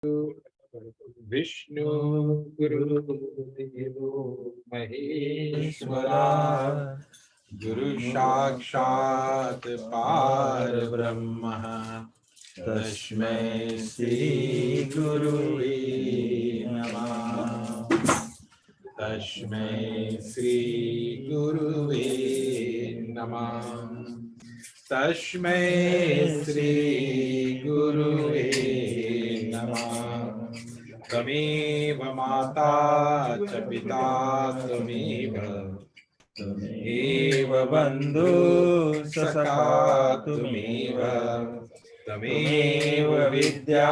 विष्णु गुरुदेवो महेश्वरा गुरु साक्षात् परब्रह्म तस्मै श्री गुरुवे नमः। तस्मै श्री गुरुवे नमः। तस्मै श्री गुरुवे नमः। त्वमेव माता च पिता त्वमेव त्वमेव बन्धु सखा त्वमेव त्वमेव विद्या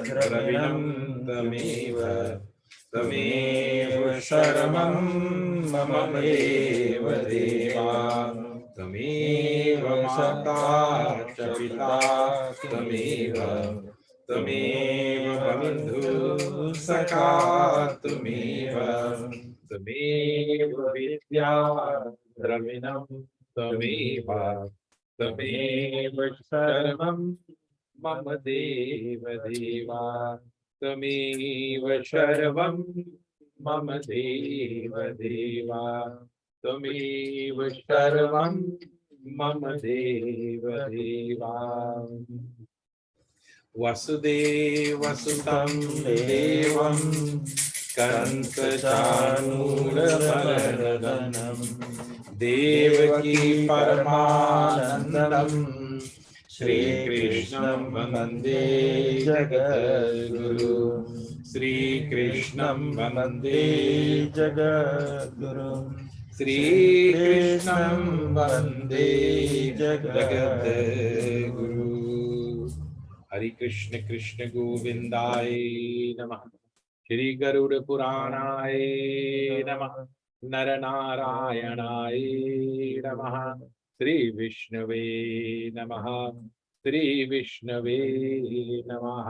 द्रविणं त्वमेव त्वमेव शरणं मम देव देवा त्वमेव माता च पिता त्वमेव त्वमेव बन्धु सखा त्वमेव त्वमेव विद्या द्रविणं त्वमेव त्वमेव शरणं मम देव देवा त्वमेव शरणं मम देव देवा त्वमेव शरणं मम देव देवा। वसुदेवसुतं देवं कंसचाणूरमर्दनं देवकी परमानन्दं श्रीकृष्णं वन्दे जगद्गुरु श्रीकृष्णं वन्दे जगद्गुरु श्रीकृष्णं वन्दे जगद्गुरु। हरि कृष्ण कृष्ण गोविंदाय नमः। श्री गरुड़ पुराणाय नमः। नर नारायणाय नमः। श्री विष्णवे नमः। श्री विष्णवे नमः।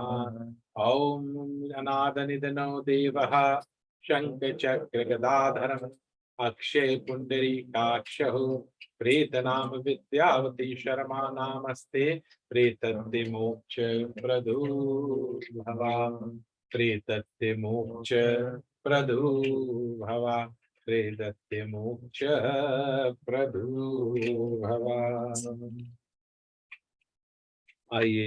ओम अनाद निधनो देवः शंखचक्र गदाधरम् अक्षय पुंडरीकाक्षः प्रेतनाम विद्यावती शर्मा नामस्ते प्रेतत्ते मोक्ष प्रदो भवा प्रेतत्ते मोक्ष प्रदो भवा प्रेतत्ते मोक्ष प्रदो भवा। आइए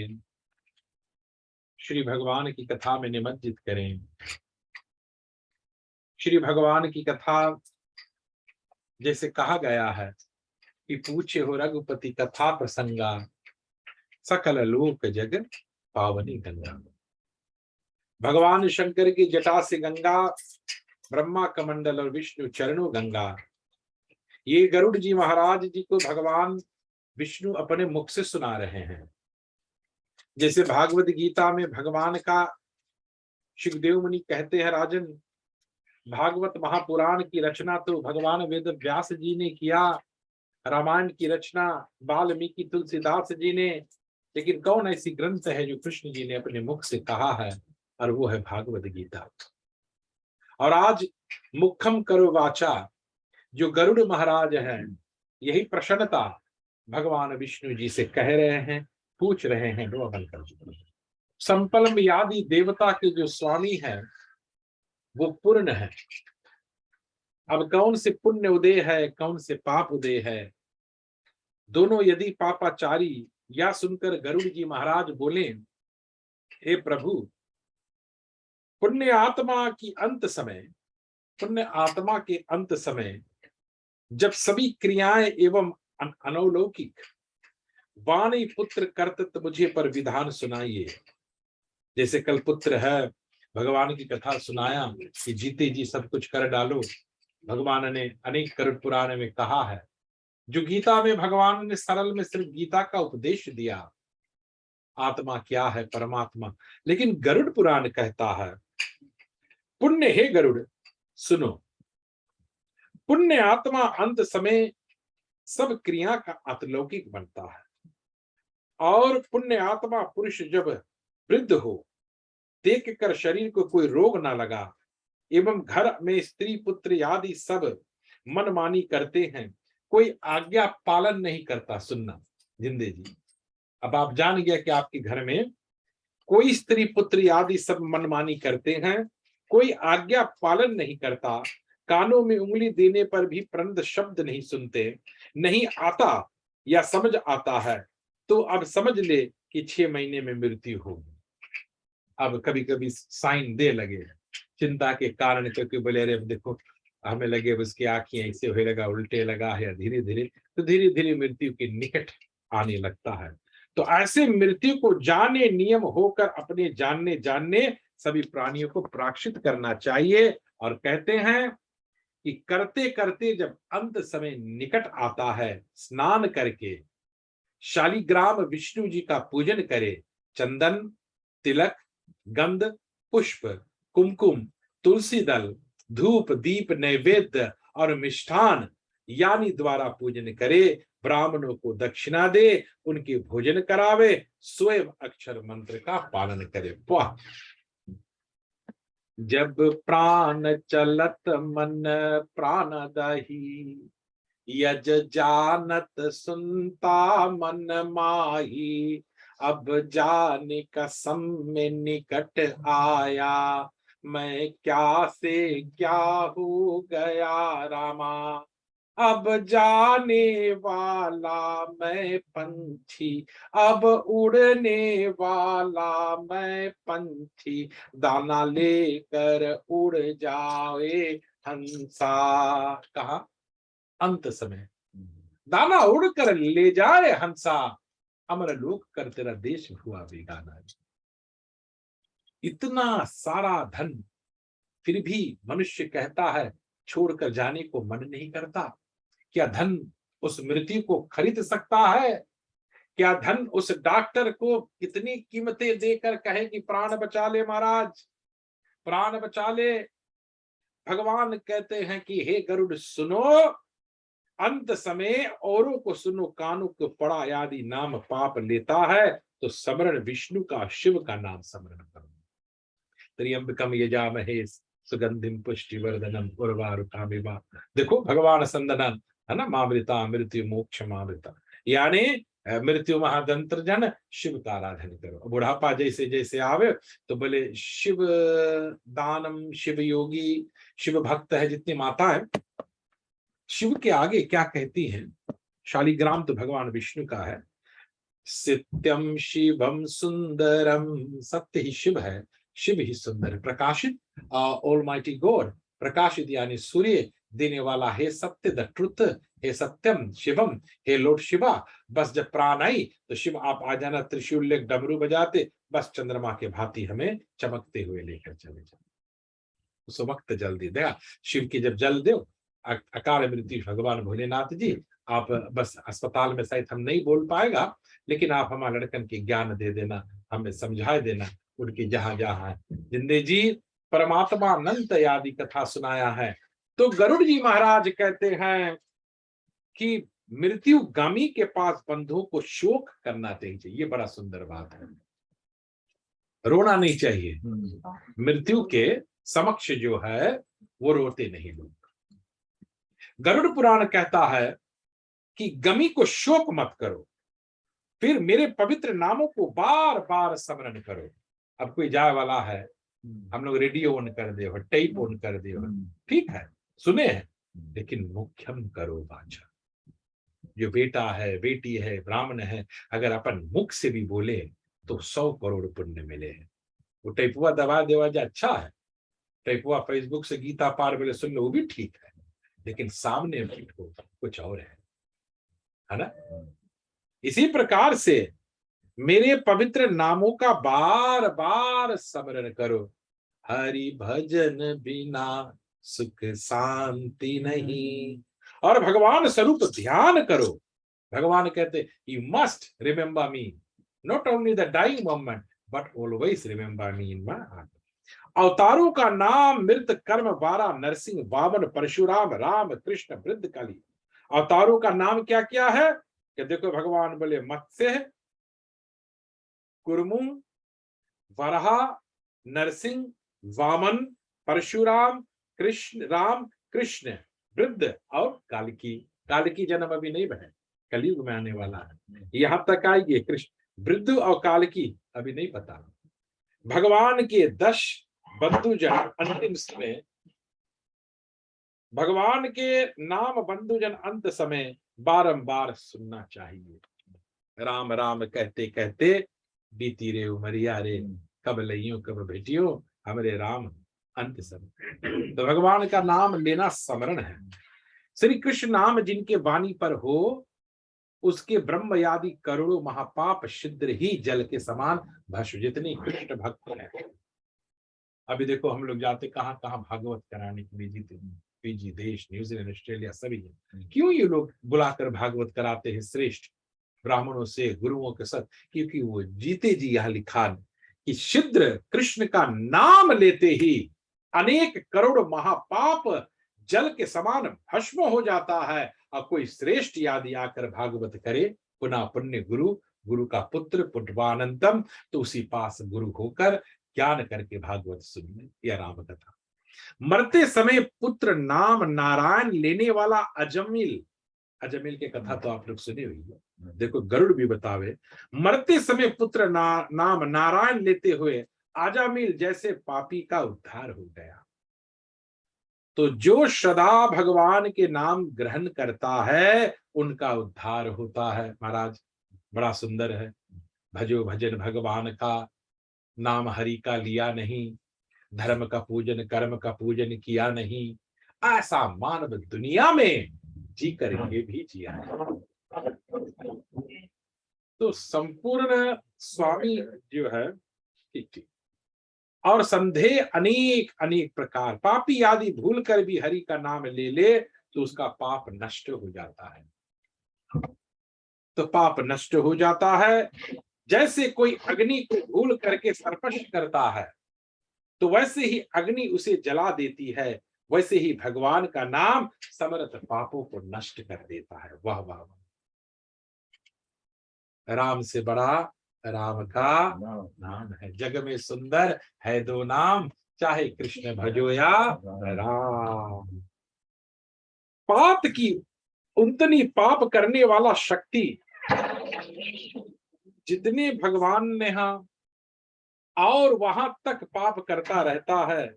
श्री भगवान की कथा में निमज्जित करें। श्री भगवान की कथा जैसे कहा गया है कि पूछे हो रघुपति कथा प्रसंगा सकल लोक जग पावनी गंगा। भगवान शंकर की जटा से गंगा, ब्रह्मा कमंडल और विष्णु चरणों गंगा। ये गरुड़ जी महाराज जी को भगवान विष्णु अपने मुख से सुना रहे हैं। जैसे भागवत गीता में भगवान का सुखदेव मुनि कहते हैं, राजन भागवत महापुराण की रचना तो भगवान वेद व्यास जी ने किया, रामायण की रचना वाल्मीकि तुलसीदास जी ने, लेकिन कौन ऐसी ग्रंथ है जो कृष्ण जी ने अपने मुख से कहा है, और वो है भागवत गीता। और आज मुखम करो वाचा जो गरुड़ महाराज हैं, यही प्रसन्नता भगवान विष्णु जी से कह रहे हैं, पूछ रहे हैं। संपलम यादि देवता के जो स्वामी है वो पूर्ण है। अब कौन से पुण्य उदय है, कौन से पाप उदय है, दोनों यदि पापाचारी। या सुनकर गरुड़ जी महाराज बोले, हे प्रभु, पुण्य आत्मा के अंत समय जब सभी क्रियाएं एवं अनौलौकिक वाणी पुत्र कर्तृत्व मुझे पर विधान सुनाइए। जैसे कल पुत्र है, भगवान की कथा सुनाया कि जीते जी सब कुछ कर डालो। भगवान ने अनेक गरुड़ पुराण में कहा है। जो गीता में भगवान ने सरल में सिर्फ गीता का उपदेश दिया, आत्मा क्या है, परमात्मा। लेकिन गरुड़ पुराण कहता है, पुण्य हे गरुड़ सुनो, पुण्य आत्मा अंत समय सब क्रिया का अतलौकिक बनता है। और पुण्य आत्मा पुरुष जब वृद्ध हो, देख कर शरीर को कोई रोग ना लगा, एवं घर में स्त्री पुत्र आदि सब मनमानी करते हैं, कोई आज्ञा पालन नहीं करता। सुनना जिंदे जी, अब आप जान गया कि आपके घर में कोई स्त्री पुत्र आदि सब मनमानी करते हैं, कोई आज्ञा पालन नहीं करता, कानों में उंगली देने पर भी परंत शब्द नहीं सुनते, नहीं आता या समझ आता है तो अब समझ ले कि 6 महीने में मृत्यु होगी। अब कभी कभी साइन दे लगे चिंता के कारण, क्योंकि बोले अरे देखो हमें लगे उसकी आंखें ऐसे होने लगा, उल्टे लगा है, धीरे धीरे तो धीरे धीरे मृत्यु के निकट आने लगता है। तो ऐसे मृत्यु को जाने नियम होकर अपने जानने जानने सभी प्राणियों को प्रायश्चित करना चाहिए। और कहते हैं कि करते करते जब अंत समय निकट आता है, स्नान करके शालिग्राम विष्णु जी का पूजन करे, चंदन, तिलक, गंध, पुष्प, कुमकुम, तुलसी दल, धूप, दीप, नैवेद्य और मिष्ठान यानी द्वारा पूजन करे, ब्राह्मणों को दक्षिणा दे, उनके भोजन करावे, स्वयं अक्षर मंत्र का पालन करे। वाह! जब प्राण चलत मन प्राण दही, यज जानत सुनता मन माही, अब जाने कसम में निकट आया, मैं क्या से क्या हो गया रामा, अब जाने वाला मैं पंछी, अब उड़ने वाला मैं पंछी, दाना लेकर उड़ जाए हंसा। कहा? अंत समय दाना उड़कर ले जाए हंसा, अमर लोक कर तेरा देश हुआ बेगाना। इतना सारा धन फिर भी मनुष्य कहता है छोड़कर जाने को मन नहीं करता। क्या धन उस मृत्यु को खरीद सकता है? क्या धन उस डॉक्टर को कितनी कीमतें देकर कहे कि प्राण बचा ले महाराज, प्राण बचा ले? भगवान कहते हैं कि हे गरुड़ सुनो, अंत समय औरों को सुनो, कानों को पड़ा आदि नाम पाप लेता है तो स्मरण विष्णु का, शिव का नाम स्मरण करो। त्र्यंबकम यजामहे सुगंधिम पुष्टिवर्धनम उर्वारुकमिव। देखो भगवान संदनन है ना, मामृता मृत्यु मोक्ष मामृता, यानी मृत्यु महादंत्र जन शिव का आराधन करो। बुढ़ापा जैसे जैसे आवे तो बोले शिव दानम, शिव योगी, शिव भक्त है जितनी माता है, शिव के आगे क्या कहती हैं? शालिग्राम तो भगवान विष्णु का है। सत्यम शिवम सुंदरम, सत्य ही शिव है, शिव ही सुंदर है। प्रकाशित, ऑलमाइटी गॉड, प्रकाशित यानी सूर्य देने वाला है सत्य, द ट्रुथ, हे सत्यम शिवम, हे लॉर्ड शिवा। बस जब प्राण आई तो शिव आप आ जाना, त्रिशूल लेकर डमरू बजाते, बस चंद्रमा के भांति हमें चमकते हुए लेकर चले जाओ। उस वक्त जल्दी देगा शिव की, जब जल दो अकाल मृत्यु भगवान भोलेनाथ जी, आप बस अस्पताल में शायद हम नहीं बोल पाएगा, लेकिन आप हमारे लड़कन की ज्ञान दे देना, हमें समझा देना, उनकी जहां जहां है। जिंदे जी परमात्मा अनंत आदि कथा सुनाया है। तो गरुड़ जी महाराज कहते हैं कि मृत्युगामी के पास बंधुओं को शोक करना चाहिए। ये बड़ा सुंदर बात है, रोना नहीं चाहिए। मृत्यु के समक्ष जो है वो रोते नहीं लोग। गरुड़ पुराण कहता है कि गमी को शोक मत करो, फिर मेरे पवित्र नामों को बार बार स्मरण करो। अब कोई जाए वाला है, हम लोग रेडियो ऑन कर दे, टेप ऑन कर दे, ठीक है सुने हैं, लेकिन मुख्यम करो वाचा। जो बेटा है, बेटी है, ब्राह्मण है, अगर अपन मुख से भी बोले तो 100 करोड़ पुण्य मिले हैं। वो टेपुआ दबा देवा जो अच्छा है, टेपुआ फेसबुक से गीता पार बोले सुन लो, वो भी ठीक है, लेकिन सामने बैठो कुछ और है ना। इसी प्रकार से मेरे पवित्र नामों का बार बार स्मरण करो। हरि भजन बिना सुख शांति नहीं, और भगवान स्वरूप ध्यान करो। भगवान कहते you must remember me, not only the dying moment but always remember me in my heart. अवतारों का नाम मृत कर्म 12, नरसिंह, वामन, परशुराम, राम, कृष्ण, वृद्ध, काली। अवतारों का नाम क्या क्या है कि देखो भगवान बोले मत्स्य, कुर्मु, वराह, नरसिंह, वामन, परशुराम, कृष्ण, राम, कृष्ण, वृद्ध और कालकी। कालकी जन्म अभी नहीं बने, कलयुग में आने वाला है। यहां तक आएगी कृष्ण, वृद्ध और कालकी अभी नहीं पता। भगवान के 10 बंधुजन अंतिम समय, भगवान के नाम बंधुजन अंत समय बारंबार सुनना चाहिए। राम राम कहते कहते बीती रे उमरिया रे, कब लइयो कब भेटियो हमरे राम अंत समय। तो भगवान का नाम लेना स्मरण है। श्री कृष्ण नाम जिनके वाणी पर हो, उसके ब्रह्म आदि करोड़ों महापाप शीघ्र ही जल के समान भस्म। जितने कृष्ण भक्त हैं, अभी देखो हम लोग जाते कहाँ कहाँ भागवत कराने के लिए, जीते फीजी देश, न्यूजीलैंड, ऑस्ट्रेलिया सभी है। क्यों ये लोग बुलाकर भागवत कराते हैं श्रेष्ठ ब्राह्मणों से, गुरुओं के साथ? क्योंकि वो जीते जी यह लिखा कि शीघ्र कृष्ण का नाम लेते ही अनेक करोड़ महापाप जल के समान भस्म हो जाता है। और कोई श्रेष्ठ यादि आकर भागवत करे, पुनः पुण्य गुरु, गुरु का पुत्र पुत्रवानंतम, तो उसी पास गुरु होकर ज्ञान करके भागवत सुनिए। यह राम कथा। मरते समय पुत्र नाम नारायण लेने वाला अजमिल, अजमिल की कथा तो आप लोग सुनी हुई है। देखो गरुड़ भी बतावे, मरते समय पुत्र नाम नारायण लेते हुए अजमिल जैसे पापी का उद्धार हो गया। तो जो सदा भगवान के नाम ग्रहण करता है उनका उद्धार होता है। महाराज बड़ा सुंदर है, भजो भजन भगवान का, नाम हरि का लिया नहीं, धर्म का पूजन कर्म का पूजन किया नहीं, ऐसा मानव दुनिया में जी करके भी जिया है। तो संपूर्ण स्वामी जो है, ठीक ठीक, और संदेह अनेक अनेक प्रकार, पापी आदि भूल कर भी हरि का नाम ले ले तो उसका पाप नष्ट हो जाता है। तो पाप नष्ट हो जाता है। जैसे कोई अग्नि को भूल करके स्पर्श करता है तो वैसे ही अग्नि उसे जला देती है, वैसे ही भगवान का नाम समस्त पापों को नष्ट कर देता है। वाह वाह वाह। राम से बड़ा राम का नाम है। जग में सुंदर है दो नाम, चाहे कृष्ण भजो या राम। पाप की उतनी पाप करने वाला शक्ति जितने भगवान ने, हाँ, और वहां तक पाप करता रहता है,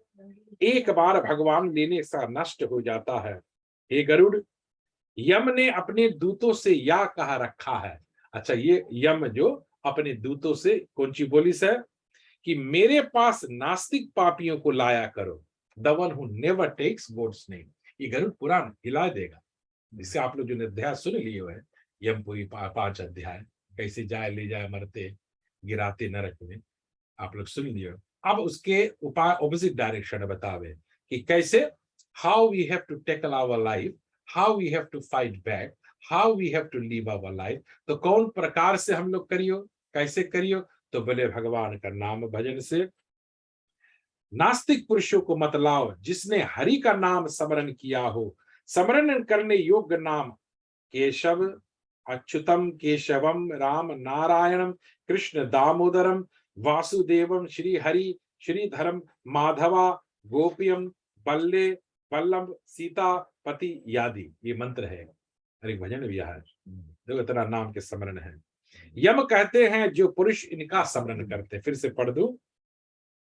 एक बार भगवान लेने से नष्ट हो जाता है। हे गरुड़, यम ने अपने दूतों से या कहा रखा है। अच्छा, ये यम जो अपने दूतों से कौन सी बोली से, कि मेरे पास नास्तिक पापियों को लाया करो, the one who never takes God's name. ये गरुड़ पुराण हिला देगा। जिससे आप लोग जो अध्याय सुन लिए हुए, यमपुरी 5 अध्याय, कैसे जाए ले जाए मरते गिराते नरक में, आप लोग सुन लियो। अब उसके उपाय ऑपोजिट डायरेक्शन बतावे कि कैसे, how we have to tackle our life, how we have to fight back, how we have to live our life. तो कौन प्रकार से हम लोग करियो, कैसे करियो? तो बोले भगवान का नाम भजन से। नास्तिक पुरुषों को मत लाओ, जिसने हरि का नाम स्मरण किया हो। स्मरण करने योग्य नाम केशव, अच्युतम केशवम, राम नारायणम, कृष्ण दामोदरम, वासुदेवम, श्री हरि, श्रीधरम, माधवा, गोपियम, बल्ले, बल्लभ, सीता, पति यादि। ये मंत्र है। अरे भजन भी है, देखो इतना नाम के स्मरण है। यम कहते हैं जो पुरुष इनका स्मरण करते, फिर से पढ़ दो,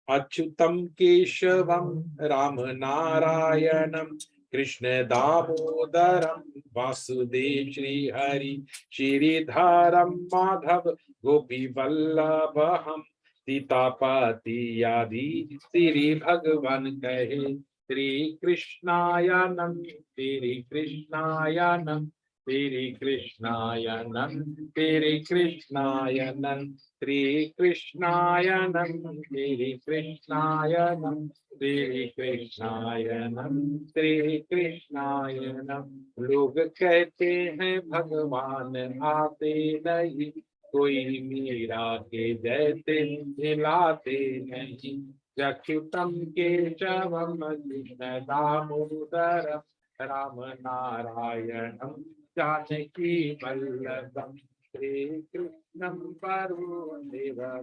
अच्युतम केशवम, राम नारायणम, कृष्ण दामोदरम, वासुदेव, श्री हरि, श्रीधरम, माधव, गोपी वल्लभम, सीतापति यादि श्री भगवान कहे। श्री कृष्णायनम, श्री कृष्णायनम, श्री कृष्णायनम, श्री कृष्णायनम, श्री कृष्णायनम, श्री कृष्णायनम, श्री कृष्णायनम, श्री कृष्णायनम। लोग कहते हैं भगवान आते नहीं, कोई मीरा के जैसे हिलाते नहीं। अच्युतम केशवम, कृष्ण दामोदरम, राम नारायणम, जानकी वल्लभम, श्री कृष्णम वरुणदेवदेवम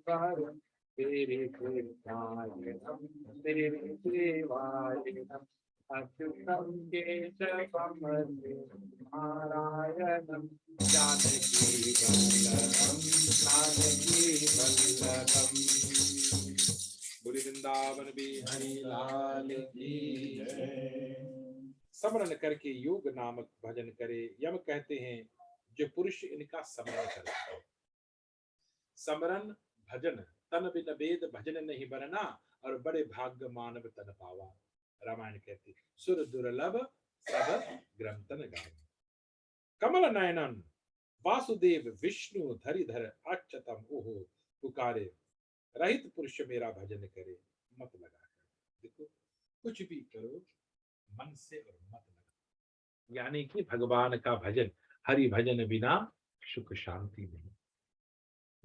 वरुण, श्री कृष्णायनम, श्री देवायनम, अच्युतम केशवम नारायणम जानकी वल्लभम जानकी वल्लभम। बोले वृंदावन बिहारी लाल की जय। स्मरण करके योग नामक भजन करे। यम कहते हैं जो पुरुष इनका स्मरण करे। स्मरण भजन तन बिन वेद भजन नहीं बरना, और बड़े भाग्य मानव तन पावा। रामायण कहती सुर दुर्लभ सब ग्रंथन गावा। कमल नयनन वासुदेव विष्णु धरिधर अच्युतम ओहो पुकारे। रहित पुरुष मेरा भजन करे मत लगा कर। देखो कुछ भी करो मन से और मत लगा, यानी कि भगवान का भजन, हरि भजन बिना सुख शांति नहीं।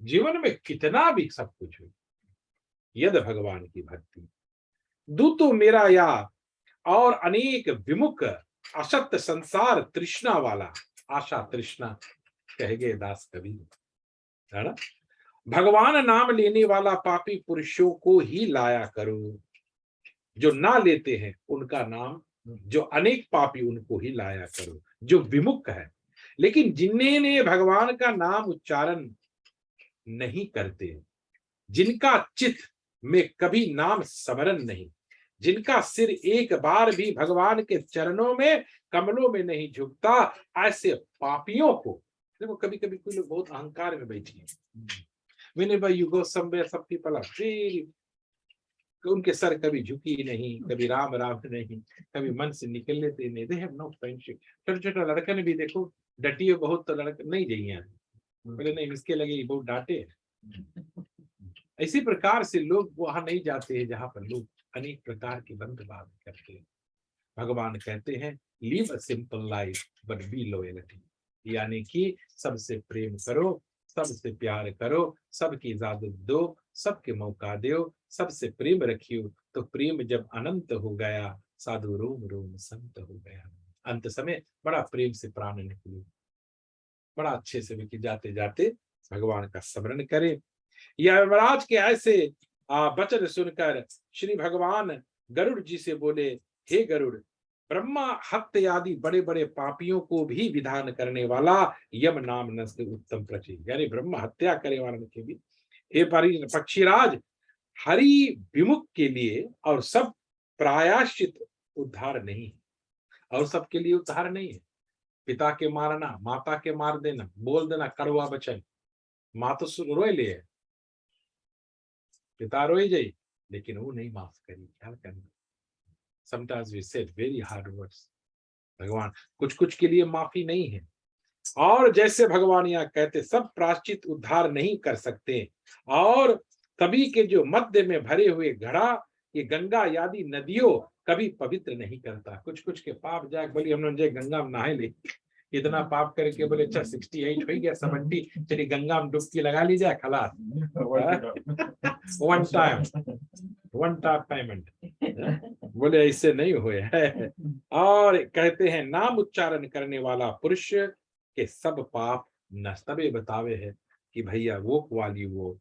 जीवन में कितना भी सब कुछ हो, यद भगवान की भक्ति दूतो मेरा या और अनेक विमुख असत संसार तृष्णा वाला। आशा तृष्णा कह गए दास कबीर, है ना। भगवान नाम लेने वाला पापी पुरुषों को ही लाया करो। जो ना लेते हैं उनका नाम, जो अनेक पापी उनको ही लाया करो, जो विमुख है। लेकिन जिन्हें भगवान का नाम उच्चारण नहीं करते, जिनका चित्त में कभी नाम स्मरण नहीं, जिनका सिर एक बार भी भगवान के चरणों में कमलों में नहीं झुकता, ऐसे पापियों को देखो। कभी कभी कोई लोग बहुत अहंकार में बैठे हैं। Whenever you go somewhere, some people are very, उनके सर कभी झुकी नहीं, कभी राम राम नहीं, कभी मन से निकल लेते नहीं। They have no friendship. छोटे छोटे लड़का ने भी देखो डटिए बहुत, तो लड़का नहीं जाइए, बोले नहीं इसके लगे बहुत डांटे। इसी प्रकार से लोग वहां नहीं जाते हैं जहां पर लोग अनेक प्रकार की बंद बात करते हैं। भगवान कहते हैं live a simple life but be loyalty, यानी कि सबसे प्रेम करो, सबसे प्यार करो, सबकी इजाजत दो, सबके मौका दो, सबसे प्रेम रखियो। तो प्रेम जब अनंत हो गया, साधु रोम रोम संत हो गया। अंत समय बड़ा प्रेम से प्राण निकले, बड़ा अच्छे से लेके जाते जाते भगवान का स्मरण करें। यमराज के ऐसे वचन सुनकर श्री भगवान गरुड़ जी से बोले, हे गरुड़, ब्रह्मा हत्या आदि बड़े बड़े पापियों को भी विधान करने वाला यम नाम न से उत्तम प्रचि, यानी ब्रह्म हत्या करने वाले के भी। हे पक्षीराज, हरि विमुख के लिए और सब प्रायश्चित उद्धार नहीं है, और सबके लिए उद्धार नहीं है। पिता के मारना, माता के मार देना, बोल देना कड़वा वचन, माँ तो रोए ले, पिता रोए जाए, लेकिन वो नहीं माफ करी। क्या करना? Sometimes we said very hard words. भगवान कुछ कुछ के लिए माफी नहीं है। और जैसे भगवान यहाँ कहते सब प्राश्चित उद्धार नहीं कर सकते, और कभी के जो मध्य में भरे हुए घड़ा, ये गंगा आदि नदियों कभी पवित्र नहीं करता। कुछ कुछ के पाप जाए बोली हम लोग गंगा में नहाए ले, इतना पाप करके बोले अच्छा 68 हो गया 70, चलिए गंगा में डुबकी लगा ली जाए, खलास। One time payment. बोले ऐसे नहीं हुए है। और कहते हैं नाम उच्चारण करने वाला पुरुष के सब पाप नष्ट। तबे बतावे है कि भैया walk while you walk,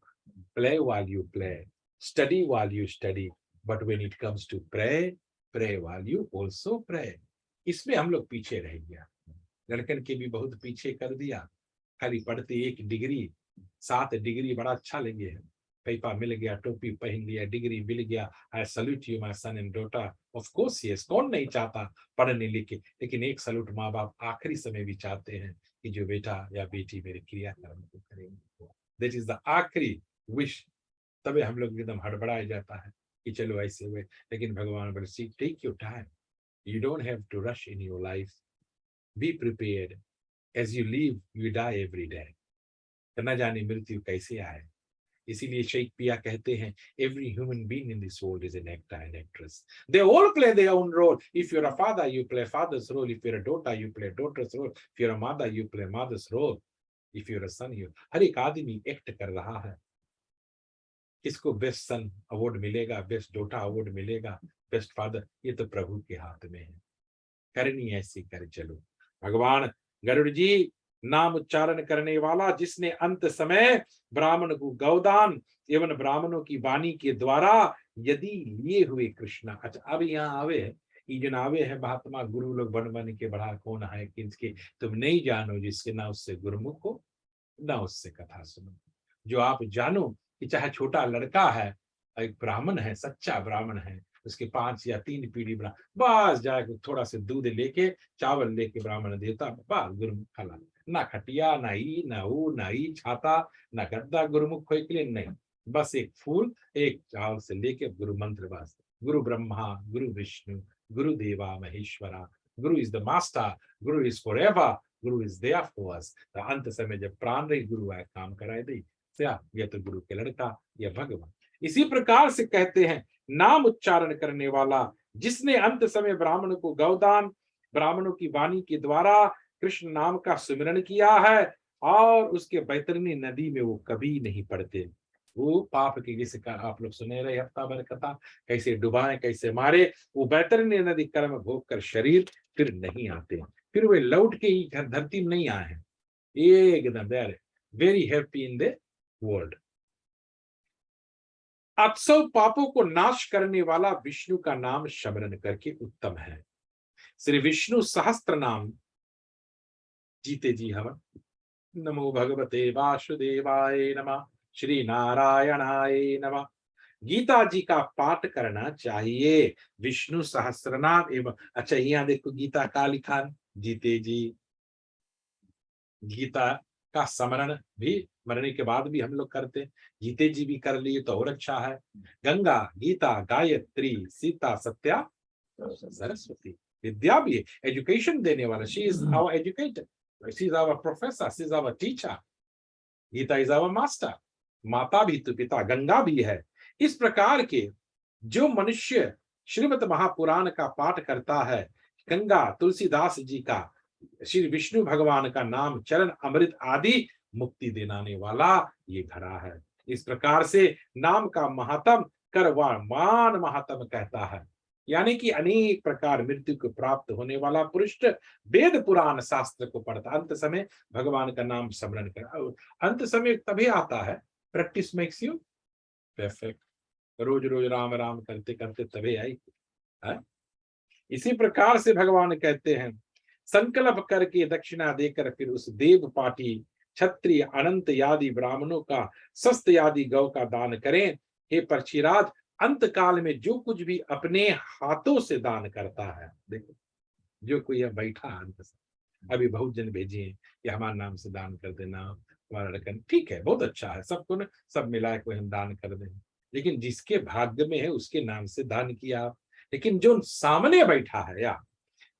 play while you play, study while you study, but when it comes to pray, pray while you also pray. इसमें हम लोग पीछे रह गया, लड़कन के भी बहुत पीछे कर दिया। खाली पढ़ते 1 डिग्री 7 डिग्री बड़ा अच्छा लगे, पैपा मिल गया, टोपी पहन लिया, डिग्री मिल गया। I salute you my son and daughter. Of course yes, कौन नहीं चाहता पढ़ने लिखे, लेकिन एक सल्यूट माँ बाप आखिरी समय भी चाहते हैं कि जो बेटा या बेटी मेरे क्रियाकर्म को करेंगे, दैट इज द आखिरी विश। तबे हम लोग एकदम हड़बड़ाया जाता है कि चलो ऐसे हुए। लेकिन भगवान बोले see take your time, you don't have to rush in your life, be prepared, as you live you die every day. न जाने मृत्यु कैसे आए। इसीलिए शेक्सपियर कहते हैं every human being in this world is an actor and actress. They all play their own role. If you're a father, you play father's role. If you're a daughter, you play daughter's role. If you're a mother, you play mother's role. If you're a son, you हर एक आदमी act कर रहा है। किसको best सन award मिलेगा, best daughter award मिलेगा, best father, ये तो प्रभु के हाथ में है। करनी ऐसी कर चलो। भगवान गरुड़ जी नाम उच्चारण करने वाला, जिसने अंत समय ब्राह्मण को गौदान एवं ब्राह्मणों की वाणी के द्वारा यदि लिए हुए कृष्णा। अच्छा अब यहाँ आवे ये जनावे है महात्मा गुरु लोग बन बन के बढ़ा कौन है किसके, तुम नहीं जानो जिसके ना उससे गुरुमुख हो ना उससे कथा सुनो। जो आप जानो कि चाहे छोटा लड़का है, एक ब्राह्मण है, सच्चा ब्राह्मण है, उसके 5 या 3 पीढ़ी बड़ा, बस जाके थोड़ा सा दूध लेके चावल लेके ब्राह्मण देता, बस गुरुमुख खला। ना खटिया ना ई ना ऊ ना ई छाता ना गद्दा गुरुमुख हो के लिए नहीं, बस एक फूल एक चावल से लेके गुरु मंत्र बस। गुरु ब्रह्मा गुरु विष्णु गुरु देवा महेश्वरा, गुरु is the master, Guru is for ever, Guru is there for us. अंत समय जब प्राण रही गुरु आए काम कराए दे, यह तो गुरु के लड़का या भगवान। इसी प्रकार से कहते हैं नाम उच्चारण करने वाला, जिसने अंत समय ब्राह्मण को गौदान, ब्राह्मणों की वाणी के द्वारा कृष्ण नाम का सुमिरन किया है, और उसके बैतरणी नदी में वो कभी नहीं पड़ते। वो पाप की जिसका आप लोग सुने रहे हफ्ता भर कथा, कैसे डुबाए कैसे मारे, वो बैतरणी नदी कर्म भोग कर शरीर फिर नहीं आते, फिर वे लौट के ही धरती में नहीं आए हैं। एकदम they are very happy in the world. अत्सव पापों को नाश करने वाला विष्णु का नाम स्मरण करके उत्तम है। श्री विष्णु सहस्त्र नाम जीते जी हवन। नमो भगवते वासुदेवाय नमः, श्री नारायणाय नमः। गीता जी का पाठ करना चाहिए, विष्णु सहस्त्रनाम एवं। अच्छा यहाँ देखो गीता का लिखा, जीते जी गीता का स्मरण भी मरने के बाद भी हम लोग करते, जीते जी भी कर लिए तो और अच्छा है। गंगा गीता गायत्री सीता सत्या सरस्वती, विद्या भी है, एजुकेशन देने वाला, she is our educator, she is our professor, she is our teacher, Gita is our master, माता भी तो पिता, गंगा भी है। इस प्रकार के जो मनुष्य श्रीमद् महापुराण का पाठ करता है, गंगा तुलसीदास जी का, श्री विष्णु भगवान का नाम चरण अमृत आदि मुक्ति दिलाने वाला ये घड़ा है। इस प्रकार से नाम का महात्म करवान महात्म कहता है, यानी कि अनेक प्रकार मृत्यु को प्राप्त होने वाला पुरुष वेद पुराण शास्त्र को पढ़ता, अंत समय भगवान का नाम स्मरण कर। अंत समय तभी आता है, प्रैक्टिस मेक्स यू परफेक्ट, रोज रोज राम राम करते करते तभी आई है? इसी प्रकार से भगवान कहते हैं, संकल्प करके दक्षिणा देकर फिर उस देव पाटी क्षत्रिय अनंत यादि ब्राह्मणों का सस्त यादि गौ का दान करें। हे पक्षीराज, अंत काल में जो कुछ भी अपने हाथों से दान करता है, देखो जो कोई है बैठा अंत से, अभी बहुत जन भेजे हैं कि हमारे नाम से दान कर देना, हमारा रकम ठीक है, बहुत अच्छा है, सबको ना सब मिलाए कोई हम दान कर दें, लेकिन जिसके भाग्य में है उसके नाम से दान किया। लेकिन जो सामने बैठा है या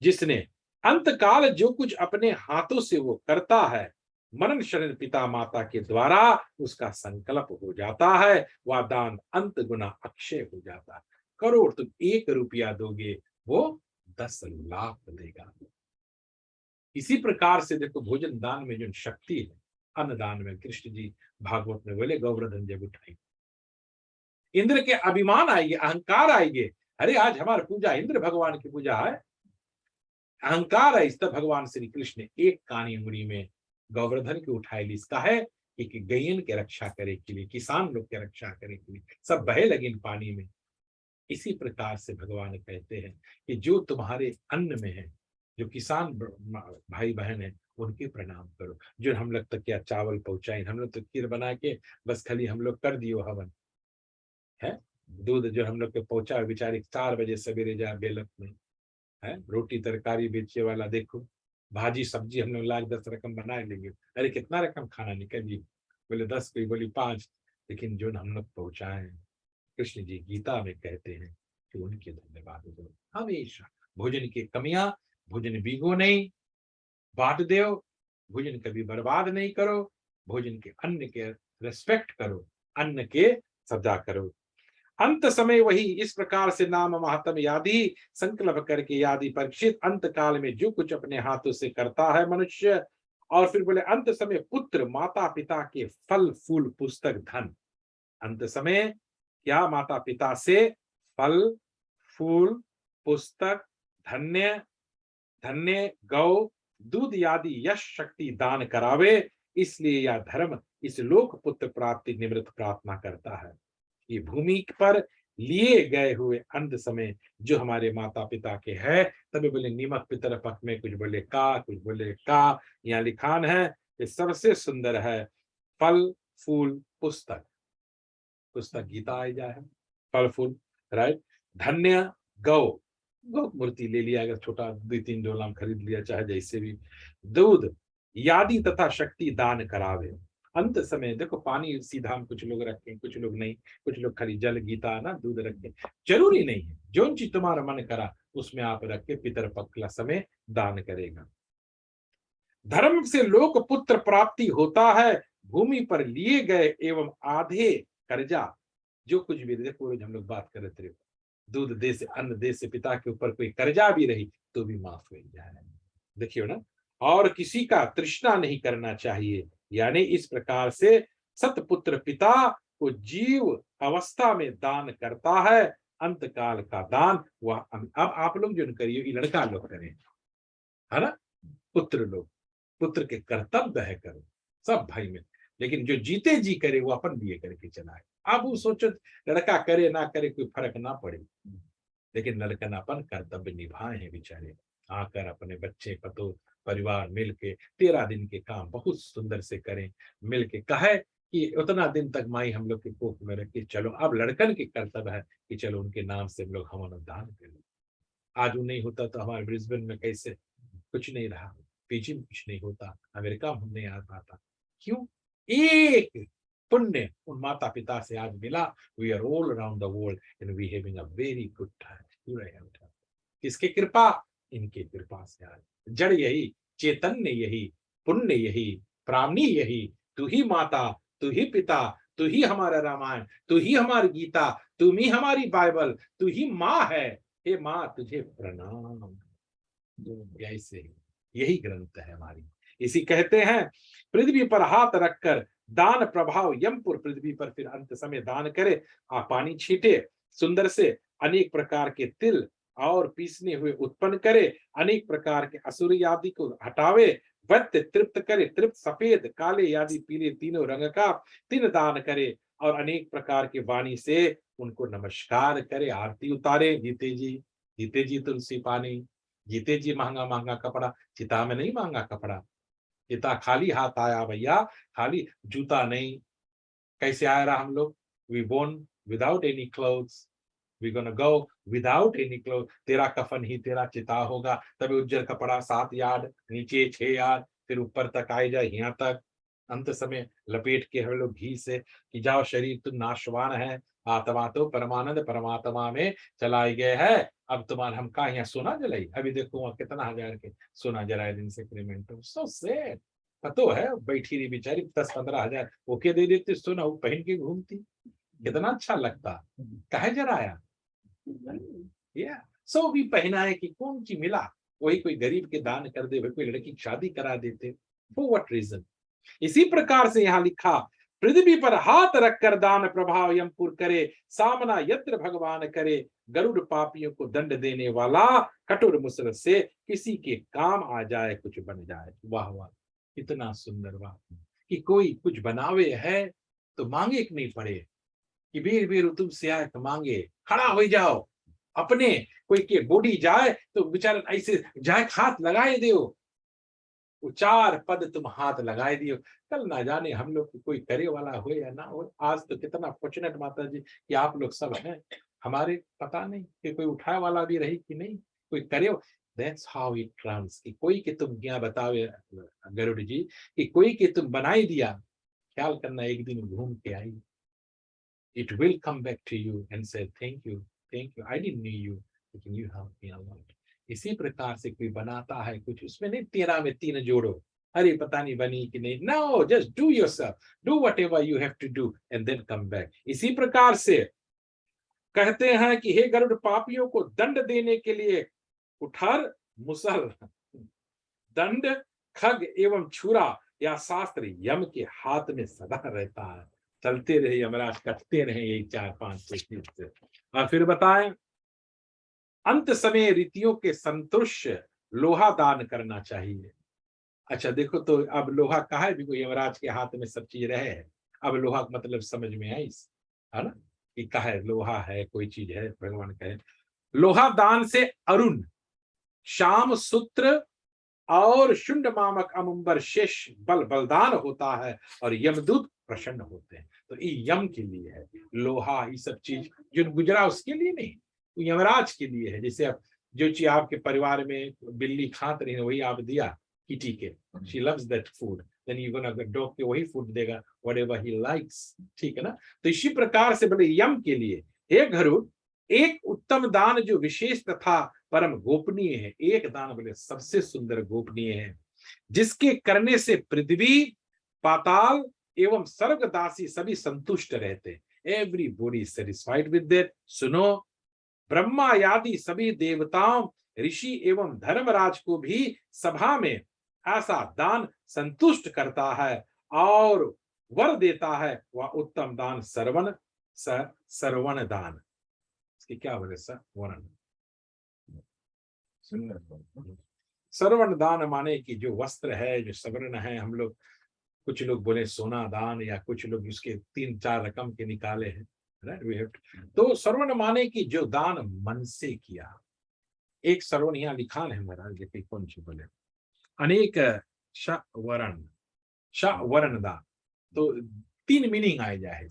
जिसने अंतकाल जो कुछ अपने हाथों से वो करता है, मरण शरण पिता माता के द्वारा उसका संकल्प हो जाता है, वह दान अंत गुना अक्षय हो जाता है। करोड़ तुम 1 रुपया दोगे, वो 10 लाख देगा। इसी प्रकार से देखो भोजन दान में जो शक्ति है, अन्नदान में कृष्ण जी भागवत में बोले गौवर्धन जब उठाई, इंद्र के अभिमान आएंगे, अहंकार आएंगे, अरे आज हमारी पूजा इंद्र भगवान की पूजा है, अहंकार है। इस तरह भगवान श्री कृष्ण एक कानी उंगली में गौवर्धन की उठाई ली, इसका है कि गैयन के रक्षा करे के लिए, किसान लोग के रक्षा करे के लिए, सब बहे लगे पानी में। इसी प्रकार से भगवान कहते हैं कि जो तुम्हारे अन्न में है, जो किसान भाई बहन है, उनके प्रणाम करो। जो हम लोग तक क्या चावल पहुंचाए, हम लोग तो खीर बना के बस खाली हम लोग कर दियो हवन है, दूध जो हम लोग के पहुंचा बेचारे 4 बजे सवेरे जा बेलत में है, रोटी तरकारी बेचने वाला देखो, भाजी सब्जी हम लोग लाख 10 रकम बना लेंगे, अरे कितना रकम खाना निकल जी, बोले 10, कोई बोली 5, लेकिन जो हम लोग पहुंचाए, कृष्ण जी गीता में कहते हैं कि उनके धन्यवाद दो हमेशा। भोजन की कमियां, भोजन बीगो नहीं, बांट दो, भोजन कभी बर्बाद नहीं करो, भोजन के अन्न के रेस्पेक्ट करो, अन्न के सजा करो। अंत समय वही इस प्रकार से नाम महात्म यादि संकल्प करके यादि परीक्षित, अंत काल में जो कुछ अपने हाथों से करता है मनुष्य। और फिर बोले अंत समय पुत्र माता पिता के फल फूल पुस्तक धन, अंत समय क्या माता पिता से फल फूल पुस्तक धन्य धन्य गौ दूध आदि यश शक्ति दान करावे, इसलिए यह धर्म इस लोक पुत्र प्राप्ति निवृत्त प्रार्थना करता है। ये भूमि पर लिए गए हुए अंत समय जो हमारे माता पिता के है, तभी बोले निमक पितर पख में, कुछ बोले का, कुछ बोले का। यहाँ लिखान है ये सबसे सुंदर है, फल फूल पुस्तक, पुस्तक गीता आई जाए, फल फूल, राइट। धन्य गौ, गौ मूर्ति ले लिया, अगर छोटा 2-3 डोलाम खरीद लिया, चाहे जैसे भी। दूध यादि तथा शक्ति दान करावे। अंत समय देखो, पानी सीधा हम कुछ लोग रखें, कुछ लोग नहीं, कुछ लोग खाली जल गीता ना दूध रखें, जरूरी नहीं है। जो चीज तुम्हारा मन करा उसमें आप रख के पितर पक्ला समय दान करेगा। धर्म से लोक पुत्र प्राप्ति होता है, भूमि पर लिए गए एवं आधे कर्जा, जो कुछ भी देखो हम लोग बात कर रहे थे, दूध दे से अन्न दे से पिता के ऊपर कोई कर्जा भी रही तो भी माफ हो जाए, देखियो ना। और किसी का तृष्णा नहीं करना चाहिए, यानी इस प्रकार से सतपुत्र पिता को जीव अवस्था में दान करता है, अंत काल का दान वह अब आप लोग जो करिए, ये लड़का लोग करें, है ना, पुत्र लोग, पुत्र के कर्तव्य है करो सब भाई में, लेकिन जो जीते जी करे वो अपन लिए करके चलाए। अब वो सोचो लड़का करे ना करे कोई फर्क ना पड़े, लेकिन लड़कन अपन कर्तव्य निभाए हैं बेचारे, आकर अपने बच्चे पतो परिवार मिलके 13 दिन के काम बहुत सुंदर से करें, मिलके कहे कि उतना दिन तक माई हम लोग के कोख में रख के चलो। अब लड़कन के कर्तव्य है कि चलो उनके नाम से हम लोग हवन दान करें। आज वो नहीं होता तो हमारे ब्रिस्बेन में कैसे कुछ नहीं रहा, पीजी में कुछ नहीं होता, अमेरिका में हम नहीं आ पाता, क्यों? एक पुण्य उन माता पिता से आज मिला। We are all around the world and we having a very good time. किसके कृपा? इनके कृपा से आज जड़ यही, चैतन्य यही, पुण्य यही, प्राणी यही, तू ही माता, तू ही पिता, तू ही हमारा रामायण, तू ही हमारी गीता, तुम ही हमारी बाइबल, तू ही माँ है। हे माँ तुझे प्रणाम। ऐसे यही ग्रंथ है हमारी। इसी कहते हैं पृथ्वी पर हाथ रखकर दान प्रभाव यमपुर, पृथ्वी पर फिर अंत समय दान करे, आप पानी छीटे सुंदर से, अनेक प्रकार के तिल और पीसने हुए उत्पन्न करे, अनेक प्रकार के असुर आदि को हटावे, वत्य तृप्त करे, तृप्त सफेद काले आदि पीले तीनों रंग का तिन दान करे, और अनेक प्रकार के वाणी से उनको नमस्कार करे, आरती उतारे। जीते जी तुलसी पानी, जीते जी महंगा महंगा कपड़ा, चिता में नहीं महंगा कपड़ा, चिता खाली हाथ आया भैया, खाली जूता नहीं। कैसे आया रहा हम लोग? We born without any clothes, we gonna go without any cloth. तेरा कफन ही तेरा चिता होगा, तभी उज्जर कपड़ा 7 यार्ड नीचे 6 यार्ड, फिर ऊपर तक आए जाए यहाँ तक, अंत समय लपेट के हम लोग घी से कि जाओ शरीर तुम नाशवान है, आत्मा तो परमानंद परमात्मा में चलाई गए है। अब तुम्हारा हम कहा यहाँ सोना जलाई, अभी देखो वहां कितना हजार के सोना जलाए दिन से क्रीमेंटो, सो सैड। पतो है बैठी रही बेचारी 10-15 हजार ओके दे देते सोना, वो पहन के घूमती, कितना अच्छा लगता, कहे जराया या सो भी पहना है कि कौन सी मिला, वही कोई गरीब के दान कर दे, कोई लड़की की शादी करा देते, फॉर व्हाट रीजन। इसी प्रकार से यहाँ लिखा, पृथ्वी पर हाथ रखकर दान प्रभाव यमपुर करे, सामना यत्र भगवान करे, गरुड़ पापियों को दंड देने वाला, कठोर मुसरत से किसी के काम आ जाए, कुछ बन जाए। वाह वाह, इतना सुंदर वाह, कि कोई कुछ बनावे है तो मांगे कि नहीं पड़े, कि बेर बेर तुमसे आए तो मांगे, खड़ा हो जाओ अपने, कोई के बॉडी जाए तो बेचारा ऐसे जाए हाथ लगाए दो, चार पद तुम हाथ लगाए दियो। कल ना जाने हम लोग कोई करे वाला हो या ना हो। आज तो कितना फॉर्चुनेट माता जी कि आप लोग सब हैं, हमारे पता नहीं कि कोई उठाए वाला भी रही कि नहीं, कोई करे। दैट्स हाउ इट रन्स, कि कोई के तुम क्या बतावे गरुड़ जी, कि कोई के तुम बनाई दिया, ख्याल करना एक दिन घूम के आई, it will come back to you and say thank you, I didn't know you, लेकिन you helped me a lot। इसी प्रकार से कोई बनाता है कुछ, उसमें नहीं 13 में 3 जोड़ो, अरे पता नहीं बनी कि नहीं, no, just do yourself, do whatever you have to do and then come back। इसी प्रकार से कहते हैं कि हे गरुड़, पापियों को दंड देने के लिए कुठार मुसल, दंड खग एवं छुरा या शास्त्र यम के हाथ में सदा रहता है। चलते रहे यमराज, कटते रहे यही 4-5 चीज से। और फिर बताएं, अंत समय रीतियों के संतुष्ट लोहा दान करना चाहिए। अच्छा देखो, तो अब लोहा कहा है भी, यमराज के हाथ में सब चीज रहे है, अब लोहा मतलब समझ में आई, है ना। कि कहे लोहा है कोई चीज है, भगवान कहे लोहा दान से अरुण, श्याम सूत्र और शुंड मामक अमुंबर शेष बल बलदान होता है और यमदूत प्रसन्न होते हैं। तो ये यम के लिए है, लोहा ये सब चीज जो गुजरा उसके लिए नहीं, तो यमराज के लिए है। जैसे आप जो चीज आपके परिवार में बिल्ली खात रही है वही आप दिया किटी के, she loves that food, then you gonna dog के वही फूड देगा व्हाटएवर ही लाइक्स, ठीक है ना। तो इसी प्रकार से बोले यम के लिए हे गरुड़, एक उत्तम दान जो विशेष तथा परम गोपनीय है, एक दान बोले सबसे सुंदर गोपनीय है, जिसके करने से पृथ्वी पाताल एवं स्वर्गदासी सभी संतुष्ट रहते, एवरीबॉडी सेटिस्फाइड विद दैट। सुनो, ब्रह्मा आदि सभी देवताओं, ऋषि एवं धर्मराज को भी सभा में ऐसा दान संतुष्ट करता है और वर देता है, वह उत्तम दान सरवण दान। इसकी क्या बोले सर, वर्ण सरवण दान माने कि जो वस्त्र है, जो सवर्ण है, हम लोग कुछ लोग बोले सोना दान, या कुछ लोग उसके 3-4 रकम के निकाले हैं, राइट। तो सरवण माने कि जो दान मन से किया। एक सरवण यहाँ लिखान है महाराज, देखिए कौन सी बोले, अनेक वर्ण दान, तो 3 मीनिंग आए जाए,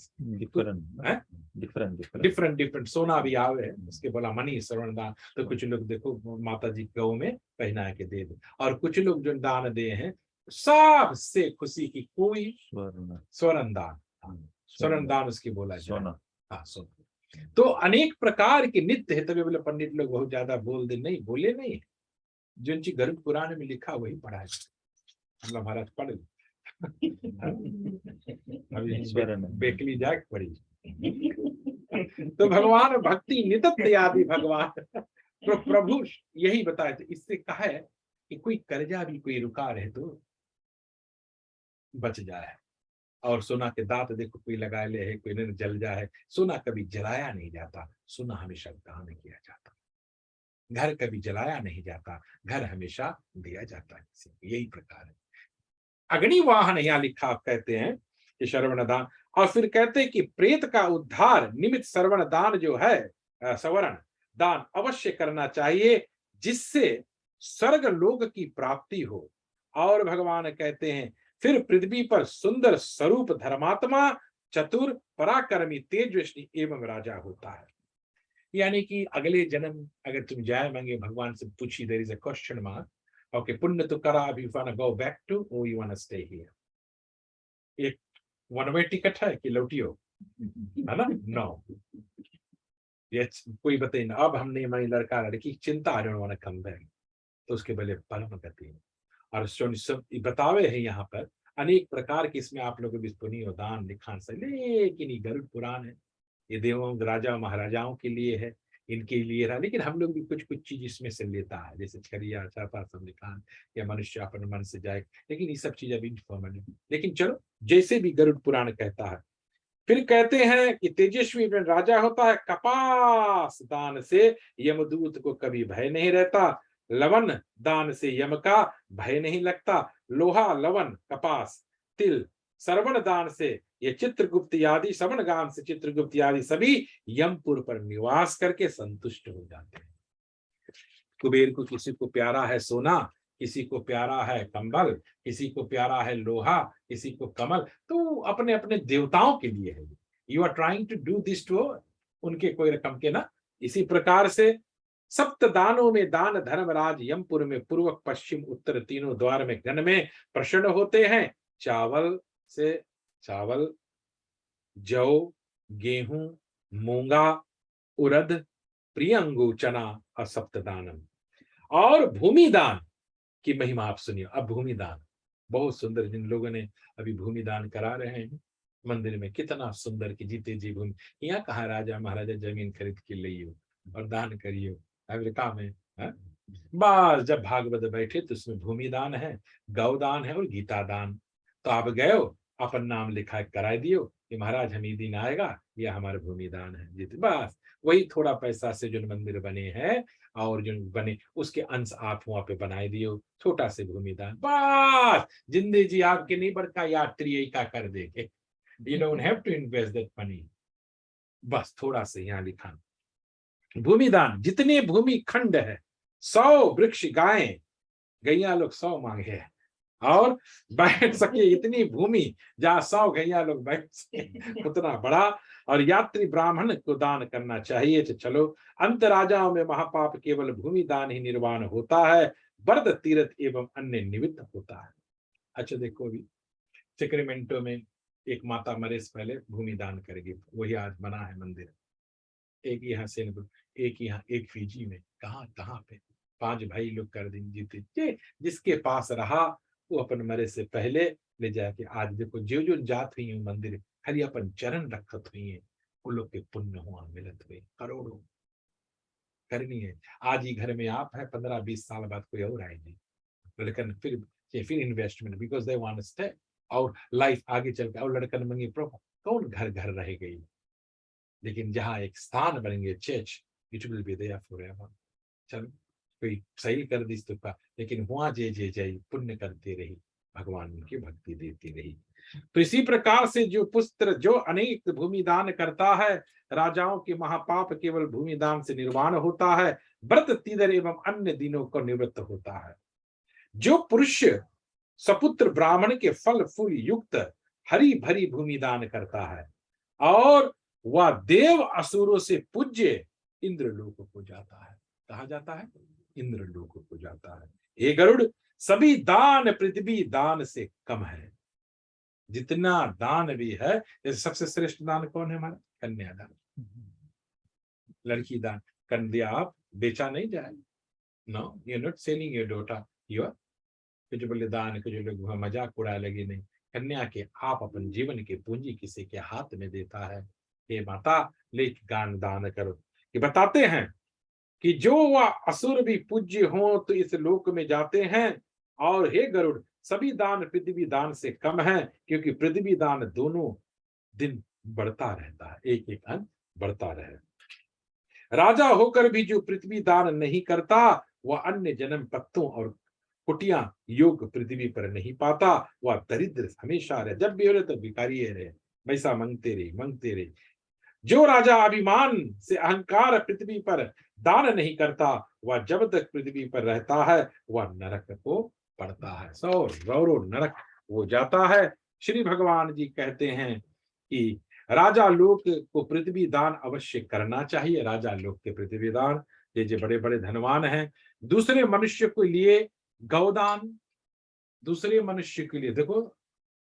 डिफरेंट सोना भी आवे है उसके बोला मनी श्रवण दान। तो कुछ लोग देखो माता जी गौ में पहना के दे दे, और कुछ लोग जो दान दे हैं सबसे खुशी की कोई स्वर्ण दान उसकी बोला जाए। हाँ, सोना। तो अनेक प्रकार के नित्य है, तभी बोले पंडित लोग बहुत ज्यादा बोले नहीं, जो चीज गरुड़ पुराण में लिखा वही पढ़ा है, मतलब महाराज पढ़ अभी बेकली जाग पड़ी। तो भगवान भक्ति नित्य आदि भगवान तो प्रभु यही बताए थे। इससे कहा है कि कोई कर्जा भी कोई रुका रहे तो बच जाए, और सोना के दांत देखो कोई लगाए ले है, कोई नहीं जल जाए। सोना कभी जलाया नहीं जाता, सोना हमेशा दान किया जाता। घर कभी जलाया नहीं जाता, घर हमेशा दिया जाता है किसी को। यही प्रकार है। अग्नि वाहन यहाँ लिखा कहते हैं कि श्रवण दान, और फिर कहते हैं कि प्रेत का उद्धार निमित्त श्रवण दान जो है सवर्ण दान अवश्य करना चाहिए, जिससे स्वर्ग लोक की प्राप्ति हो। और भगवान कहते हैं फिर पृथ्वी पर सुंदर स्वरूप धर्मात्मा चतुर पराक्रमी तेजस्वी एवं राजा होता है। यानी कि अगले जन्म अगर तुम जाए मांगे भगवान से पूछी, there is a question mark, okay पुण्य तो करा, अभी you want to go back to or you want to stay here. एक वन वे टिकट है कि लौटियो, है ना? नो, ये कोई बताइए ना, अब हमने हमारी लड़का लड़की चिंता, I don't want to come back, तो उसके बदले परम गति। और सब बतावे हैं यहाँ पर अनेक प्रकार के, इसमें आप लोगों भी पुण्य दान लिखान से, लेकिन ये गरुड़ पुराण है, ये देवों राजा महाराजाओं के लिए है, इनके लिए रहा। लेकिन हम लोग भी कुछ चीज इसमें से लेता है, जैसे छरिया चापा सब लिखान, या मनुष्य अपन मन से जाए, लेकिन ये सब चीज अभी इनफॉर्मल है। लेकिन चलो जैसे भी गरुड़ पुराण कहता है। फिर कहते हैं कि तेजस्वी राजा होता है, कपास दान से यमदूत को कभी भय नहीं रहता, लवन दान से यम का भय नहीं लगता, लोहा लवन कपास तिल श्रवण दान से ये चित्रगुप्त आदि, श्रवण गान से चित्रगुप्त आदि सभी यमपुर पर निवास करके संतुष्ट हो जाते हैं। कुबेर को किसी को प्यारा है सोना, किसी को प्यारा है कंबल, किसी को प्यारा है लोहा, किसी को कमल, तो अपने अपने देवताओं के लिए है। You are trying to do this to उनके कोई रकम के ना। इसी प्रकार से सप्त दानों में दान धर्मराज यमपुर में पूर्व पश्चिम उत्तर तीनों द्वार में गण में प्रसन्न होते हैं। चावल जौ गेहूं मूंगा उड़द प्रियंगु चना और सप्तदानम। और भूमि दान की महिमा आप सुनिए। अब भूमि दान बहुत सुंदर, जिन लोगों ने अभी भूमि दान करा रहे हैं मंदिर में, कितना सुंदर कि जीते जी भूमि, यहाँ कहा राजा महाराजा जमीन खरीद के लियो और दान करियो, अमेरिका में है? बस जब भागवत बैठे तो उसमें भूमि दान है, गौ दान है और गीता दान। तो आप गए अपन नाम लिखा करा दियो कि महाराज हम ये दिन आएगा, यह हमारा भूमि दान है जीते। बस वही थोड़ा पैसा से जो मंदिर बने हैं और जो बने उसके अंश आप वहां पे बनाए दियो, छोटा से भूमि दान। बस जिंदगी जी आपके नहीं बढ़ता, यात्री यही का कर देंगे। You don't have to invest that money. बस थोड़ा सा यहाँ लिखा, भूमिदान जितने भूमि खंड है 100 वृक्ष गायें, गैया लोग 100 मांगे हैं, और बैठ सके इतनी भूमि जहां 100 गैया लोग बैठ सके उतना बड़ा, और यात्री ब्राह्मण को दान करना चाहिए। तो चलो, अंत राजाओं में महापाप केवल भूमि दान ही निर्वाण होता है, व्रत तीर्थ एवं अन्य निमित्त होता है। अच्छा देखो, अभी सेक्रेमेंटो में एक माता मरे से पहले भूमि दान करेगी, वही आज बना है मंदिर। एक यहाँ से, एक यहाँ, एक फिजी में, कहाँ कहाँ पे 5 भाई लोग कर दिन जीते, जिसके पास रहा वो अपन मरे से पहले ले जाके, आज देखो जो जो जात हुई है मंदिर खाली अपन चरण रखत हुई है, वो लोग के पुण्य हुआ मिलत हुए करोड़ों करनी है। आज ही घर में आप है, 15-20 साल बाद कोई और आएगी, लड़कन फिर investment, because they want to stay, और लाइफ आगे चल के, और लड़कन मंगी कौन घर घर रह गई। लेकिन जहां एक स्थान बनेंगे church, it will be there forever. चलो, कोई सही कर दी तो का, लेकिन वहां जे जे जय पुण्य करते रही, भगवान उनकी भक्ति देती रही। तो इसी प्रकार से जो पुत्र जो अनेक भूमि दान करता है, राजाओं के महापाप केवल भूमि दान से निर्वाण होता है, व्रत तीदर एवं अन्य दिनों को निवृत्त होता है। जो पुरुष सपुत्र ब्राह्मण के फल फूल युक्त हरी भरी भूमि दान करता है, और वह देव असुरों से पूज्य इंद्रलोक को जाता है। कहा जाता है? इंद्रलोक को जाता है। हे गरुड़, सभी दान पृथ्वी दान से कम है। जितना दान भी है, सबसे श्रेष्ठ दान कौन है हमारा? कन्यादान, लड़की दान। कन्या आप बेचा नहीं जाए, no, you are not selling your daughter, you are, कुछ बोले दान, कुछ लोग मजाक उड़ा लगे, नहीं, कन्या के आप अपन जीवन की पूंजी किसी के हाथ में देता है। हे माता, ले गान दान करो। ये बताते हैं कि जो वह असुर भी पूज्य हो तो इस लोक में जाते हैं, और हे गरुड़, सभी दान पृथ्वी दान से कम है, क्योंकि पृथ्वी दान दोनों दिन बढ़ता रहता है, एक एक अंक बढ़ता रहे। राजा होकर भी जो पृथ्वी दान नहीं करता, वह अन्य जन्म पत्तों और कुटिया योग पृथ्वी पर नहीं पाता, वह दरिद्र हमेशा रहे, जब भी हो रहे तो भिखारी रहे, पैसा मांगते रहे। जो राजा अभिमान से अहंकार पृथ्वी पर दान नहीं करता, वह जब तक पृथ्वी पर रहता है वह नरक को पड़ता है, सौ रौरो नरक वो जाता है। श्री भगवान जी कहते हैं कि राजा लोक को पृथ्वी दान अवश्य करना चाहिए। राजा लोक के पृथ्वी दान, ये जो बड़े बड़े धनवान हैं, दूसरे मनुष्य के लिए गौदान, दूसरे मनुष्य के लिए देखो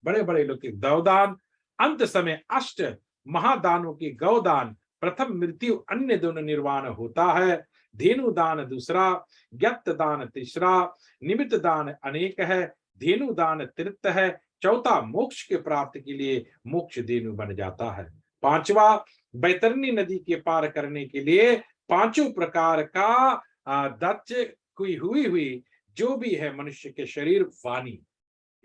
बड़े बड़े लोग के गौदान, अंत समय अष्ट महादानों के गौदान, प्रथम मृत्यु अन्य दोनों निर्वाण होता है, धेनु दान दूसरा, ज्ञप्त दान तीसरा, निमित्त दान अनेक है, धेनु दान तृतीय है, चौथा मोक्ष के प्राप्त के लिए मोक्ष धेनु बन जाता है, पांचवा बैतरणी नदी के पार करने के लिए पांचों प्रकार का दक्ष हुई जो भी है मनुष्य के शरीर वाणी,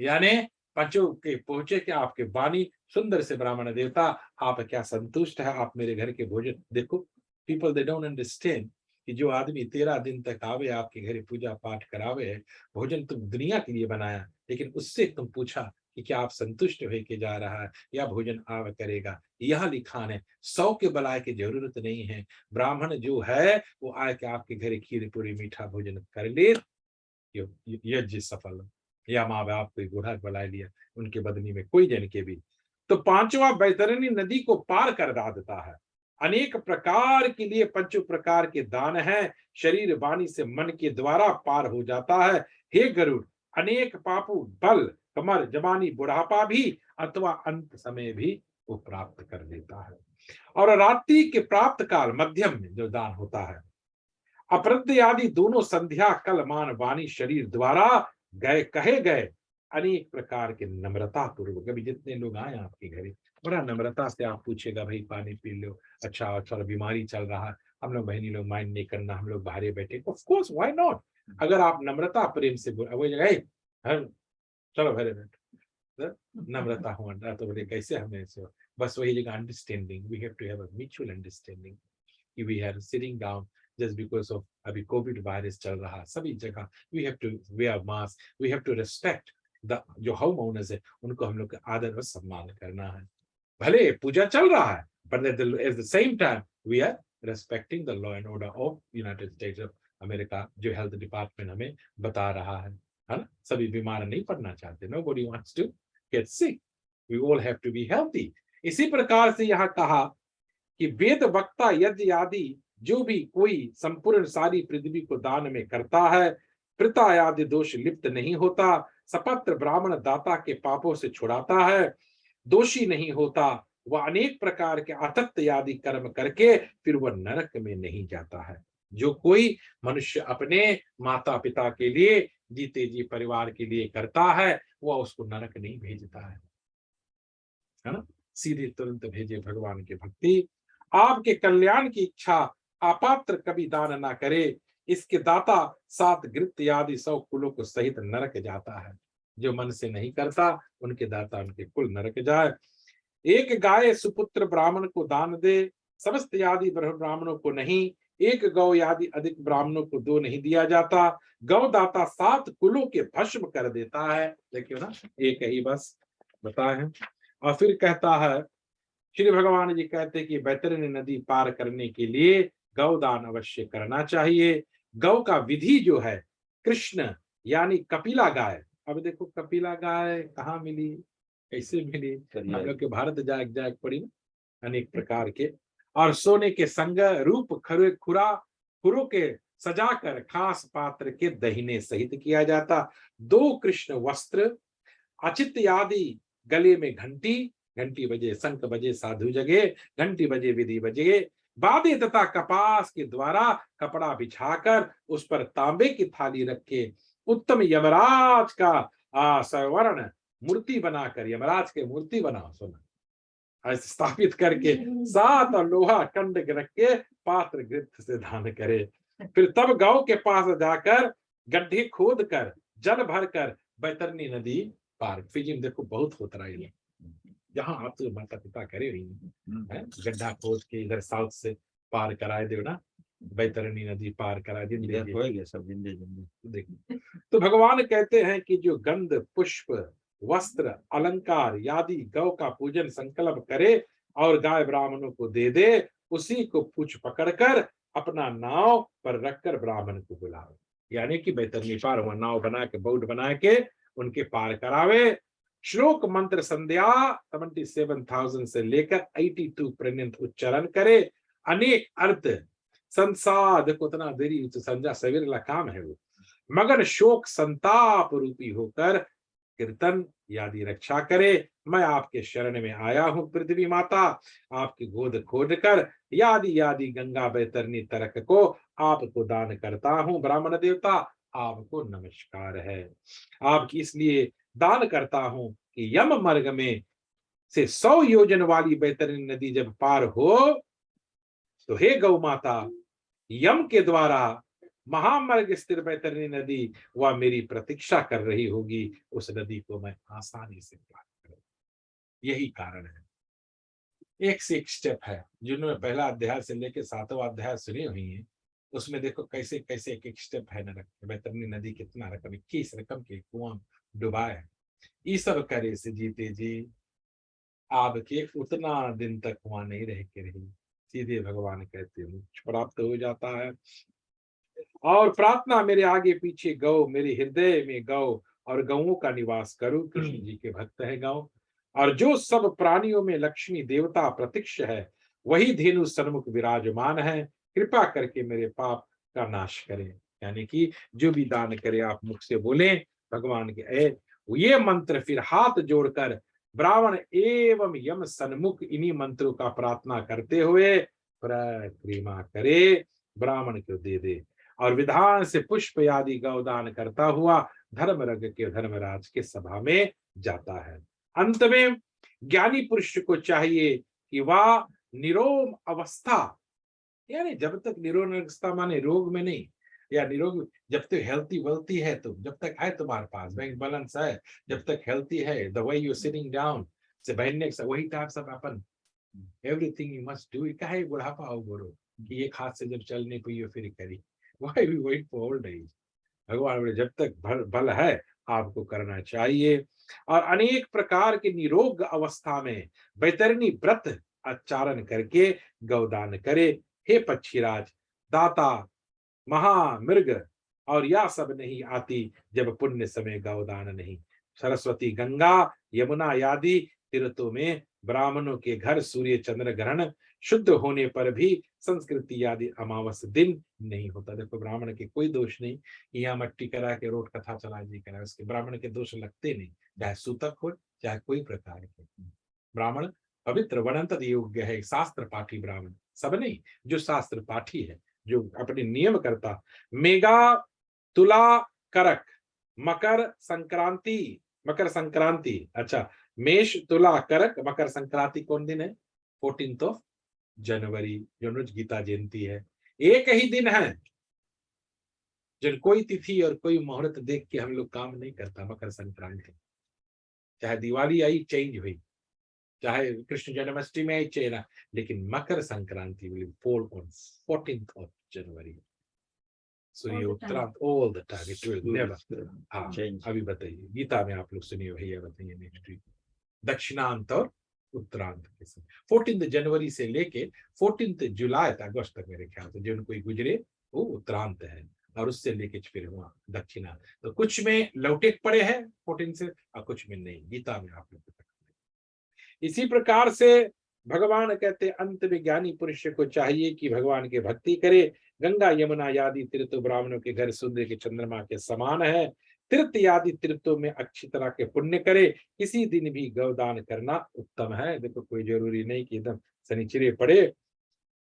यानी पंचों के पहुंचे क्या आपके वाणी सुंदर से ब्राह्मण देवता, आप क्या संतुष्ट है आप मेरे घर के भोजन। देखो पीपल दे डोंट अंडरस्टैंड कि जो आदमी 13 दिन तक आवे आपके घर पूजा पाठ करावे है, भोजन तुम दुनिया के लिए बनाया, लेकिन उससे तुम पूछा कि क्या आप संतुष्ट हो के जा रहा है या भोजन आव करेगा। यह लिखान है, 100 के बलाय की जरूरत नहीं है, ब्राह्मण जो है वो आए के आपके घर खीर पूरी मीठा भोजन कर ले, यज्ञ सफल, या माँ बाप कोई बूढ़ा बुला लिया उनके बदली में कोई जन के भी। तो पांचवा बैतरणी नदी को पार कर देता है। अनेक प्रकार के लिए पंच प्रकार के दान है, शरीर वाणी से मन के द्वारा पार हो जाता है। हे गरुड़, अनेक पापू बल कमर जवानी बुढ़ापा भी अथवा अंत समय भी वो प्राप्त कर लेता है। और रात्रि के प्राप्त काल मध्यम में जो दान होता है, अपराध्य आदि दोनों संध्या कल मान वाणी शरीर द्वारा गए कहे गए अनेक प्रकार के नम्रता पूर्वक, अभी जितने लोग आए आपके घरे बड़ा नम्रता से आप पूछेगा भाई पानी पी लो, अच्छा थोड़ा बीमारी चल रहा है, हम लोग बहनी लोग माइंड नहीं करना, हम लोग बाहर बैठे, ऑफ कोर्स व्हाई नॉट। अगर आप नम्रता प्रेम से वो जगह चलो भरे बैठ नम्रता हो तो बोले कैसे हमें से, बस वही जगह understanding, we have to have a mutual understanding कि we are sitting down just because of अभी कोविड वायरस चल रहा है सभी जगह, we have to wear mask, we have to respect the जो होम ओनर्स है उनको हम लोग का आदर और सम्मान करना है। भले पूजा चल रहा है but at the same time we are respecting the law and order of United States of America, जो हेल्थ डिपार्टमेंट हमें बता रहा है ना? सभी बीमार नहीं पड़ना चाहते, nobody wants to get sick, we all have to be healthy। इसी प्रकार से यहाँ कहा कि वेद वक्ता यज्ञ आदि जो भी कोई संपूर्ण सारी पृथ्वी को दान में करता है, पिता आदि दोष लिप्त नहीं होता, सपत्र ब्राह्मण दाता के पापों से छुड़ाता है, दोषी नहीं होता, वह अनेक प्रकार के अतत्व आदि कर्म करके फिर वह नरक में नहीं जाता है। जो कोई मनुष्य अपने माता पिता के लिए, जीते जी परिवार के लिए करता है, वह उसको नरक नहीं भेजता है ना? सीधे तुरंत भेजे भगवान की भक्ति। आपके कल्याण की इच्छा अपात्र कभी दान ना करे, इसके दाता 7 गृत्य आदि 100 कुलों को सहित नरक जाता है। जो मन से नहीं करता उनके दाता उनके कुल नरक जाए। एक गाय सुपुत्र ब्राह्मण को दान दे, समस्त आदि ब्राह्मणों को नहीं, एक गौ आदि अधिक ब्राह्मणों को 2 नहीं दिया जाता। गौ दाता 7 कुलों के भस्म कर देता है। देखियो ना, एक ही बस बताए हैं। और फिर कहता है, श्री भगवान जी कहते हैं कि बैतरणी नदी पार करने के लिए गौदान अवश्य करना चाहिए। गौ का विधि जो है, कृष्ण यानी कपिला गाय। अब देखो कपिला गाय कहाँ मिली, कैसे मिली? हम लोग के भारत जाग जाग पड़ी अनेक प्रकार के। और सोने के संग रूप खुरों के सजाकर खास पात्र के दहीने सहित किया जाता। 2 कृष्ण वस्त्र, अचित आदि गले में घंटी, घंटी बजे शंख बजे साधु जगे, घंटी बजे विधि बजे, बादे तथा कपास के द्वारा कपड़ा बिछाकर उस पर तांबे की थाली रखे, उत्तम यमराज का स्वर्ण मूर्ति बनाकर, यमराज के मूर्ति बनाओ सोना स्थापित करके, 7 लोहा कंड रख के पात्र गृत्य से दान करे। फिर तब गौ के पास जाकर गड्ढे खोद कर जल भर कर बैतरणी नदी पार। फिजिम देखो बहुत होता है, जहां आप तो माता पिता करे रही है, गड्ढा खोद के इधर साउथ से पार कराए दो ना, बैतरणी नदी पार करा दी सब देखो। तो भगवान कहते हैं कि जो गंध पुष्प वस्त्र अलंकार आदि गौ का पूजन संकल्प करे और गाय ब्राह्मणों को दे दे, उसी को पूछ पकड़कर अपना नाव पर रखकर ब्राह्मण को बुलाओ। यानी कि बैतरणी पार वहां नाव बना के, बोट बना के उनके पार करावे। श्लोक मंत्र संध्या 77,000 से लेकर 82 पर्यंत उच्चारण करे। अनेक अर्थ संसाद को उतना देरी संध्या सवेरे ला काम है वो, मगर शोक संताप रूपी होकर कीर्तन यादि रक्षा करे। मैं आपके शरण में आया हूं पृथ्वी माता, आपकी गोद खोद कर यादि यादि गंगा बैतरणी तरक को आपको दान करता हूं। ब्राह्मण देवता आपको नमस्कार है, आपकी इसलिए दान करता हूं कि यम मार्ग में से 100 योजन वाली बैतरणी नदी जब पार हो तो हे गौ माता, यम के द्वारा महामार्ग स्थिर बैतरणी नदी वह मेरी प्रतीक्षा कर रही होगी, उस नदी को मैं आसानी से पार करूं। यही कारण है। एक से एक स्टेप है, जिन्होंने पहला अध्याय से लेकर 7वां अध्याय सुनी हुई है, उसमें देखो कैसे कैसे एक एक स्टेप है नरक। बैतरणी नदी कितना रकम, 21 रकम के कुआं डुबाए, ये सब करे से जीते जी आपके उतना दिन तक वहां नहीं रह के रही, सीधे भगवान कहते मोक्ष प्राप्त हो जाता है। और प्रार्थना मेरे आगे पीछे गौ, मेरे हृदय में गौ और गौओं का निवास करूं। कृष्ण जी के भक्त है गौ। और जो सब प्राणियों में लक्ष्मी देवता प्रत्यक्ष है, वही धेनु सन्मुख विराजमान है, कृपा करके मेरे पाप का नाश करे। यानी कि जो भी दान करे आप मुख से बोले भगवान के ये मंत्र, फिर हाथ जोड़कर ब्राह्मण एवं यम सन्मुख इन्हीं मंत्रों का प्रार्थना करते हुए परिक्रमा करे, ब्राह्मण को दे दे और विधान से पुष्प आदि गौदान करता हुआ धर्मरग के धर्मराज के सभा में जाता है। अंत में ज्ञानी पुरुष को चाहिए कि वह निरोग अवस्था, यानी जब तक निरोग अवस्था माने रोग में नहीं, या निरोग जब तक हेल्थी वेल्थी है, तो जब तक है तुम्हारे पास बैंक बैलेंस है, जब तक हेल्थी है, the way you sitting down से बहने वही टाइप सब अपन एवरीथिंग यू मस्ट डू। काहे बुढ़ापा हो बोलो कि एक हाथ से जब चलने पे फिर करी, why we wait for old age. भगवान बोले जब तक बल है आपको करना चाहिए। और अनेक प्रकार के निरोग अवस्था में बैतरणी व्रत आचरण करके गौदान करे। हे पक्षीराज, दाता, महामृग और यह सब नहीं आती जब पुण्य समय गौदान नहीं। सरस्वती, गंगा, यमुना आदि तीर्थों में ब्राह्मणों के घर सूर्य चंद्र ग्रहण शुद्ध होने पर भी संस्कृति आदि अमावस दिन नहीं होता। देखो ब्राह्मण के कोई दोष नहीं, यहाँ मट्टी करा के रोट कथा चला जी करा, उसके ब्राह्मण के दोष लगते नहीं, चाहे सूतक हो चाहे कोई प्रकार के। ब्राह्मण पवित्र वर्णन योग्य है, शास्त्र पाठी ब्राह्मण सब नहीं, जो शास्त्र पाठी है, जो अपने नियम करता। मेघा, तुला, करक, मकर संक्रांति, अच्छा, मेष, तुला, करक, मकर संक्रांति कौन दिन है? 14 जनवरी, जो गीता जयंती है। एक ही दिन है, जिन कोई तिथि और कोई मुहूर्त देख के हम लोग काम नहीं करता। मकर संक्रांति, चाहे दिवाली आई चेंज हुई, चाहे कृष्ण जन्माष्टमी आई चेंज, लेकिन Makar Sankranti will fall on 14th January. सूर्य उत्तरायण all the time, it will never. हाँ, अभी बताइए, गीता में आप लोग सुनिए, भैया बताइए नेक्स्ट वीक दक्षिणांत और उत्तरांत के समय 14 जनवरी से लेके 14 जुलाई तक, अगस्त तक मेरे ख्याल से जो कोई गुजरे वो उत्तरांत है, और उससे लेके फिर वहाँ दक्षिणा। तो कुछ में लौटेक पड़े हैं 14 से और कुछ में नहीं, गीता में आप लोग। इसी प्रकार से भगवान कहते अंत में ज्ञानी पुरुष को चाहिए कि भगवान की भक्ति करे। गंगा यमुना आदि तीर्थ ब्राह्मणों के घर सूर्य के चंद्रमा के समान है। तीर्थ आदि तीर्थों में अच्छी तरह के पुण्य करे। किसी दिन भी गौदान करना उत्तम है। देखो कोई जरूरी नहीं कि एकदम शनिचरे पड़े।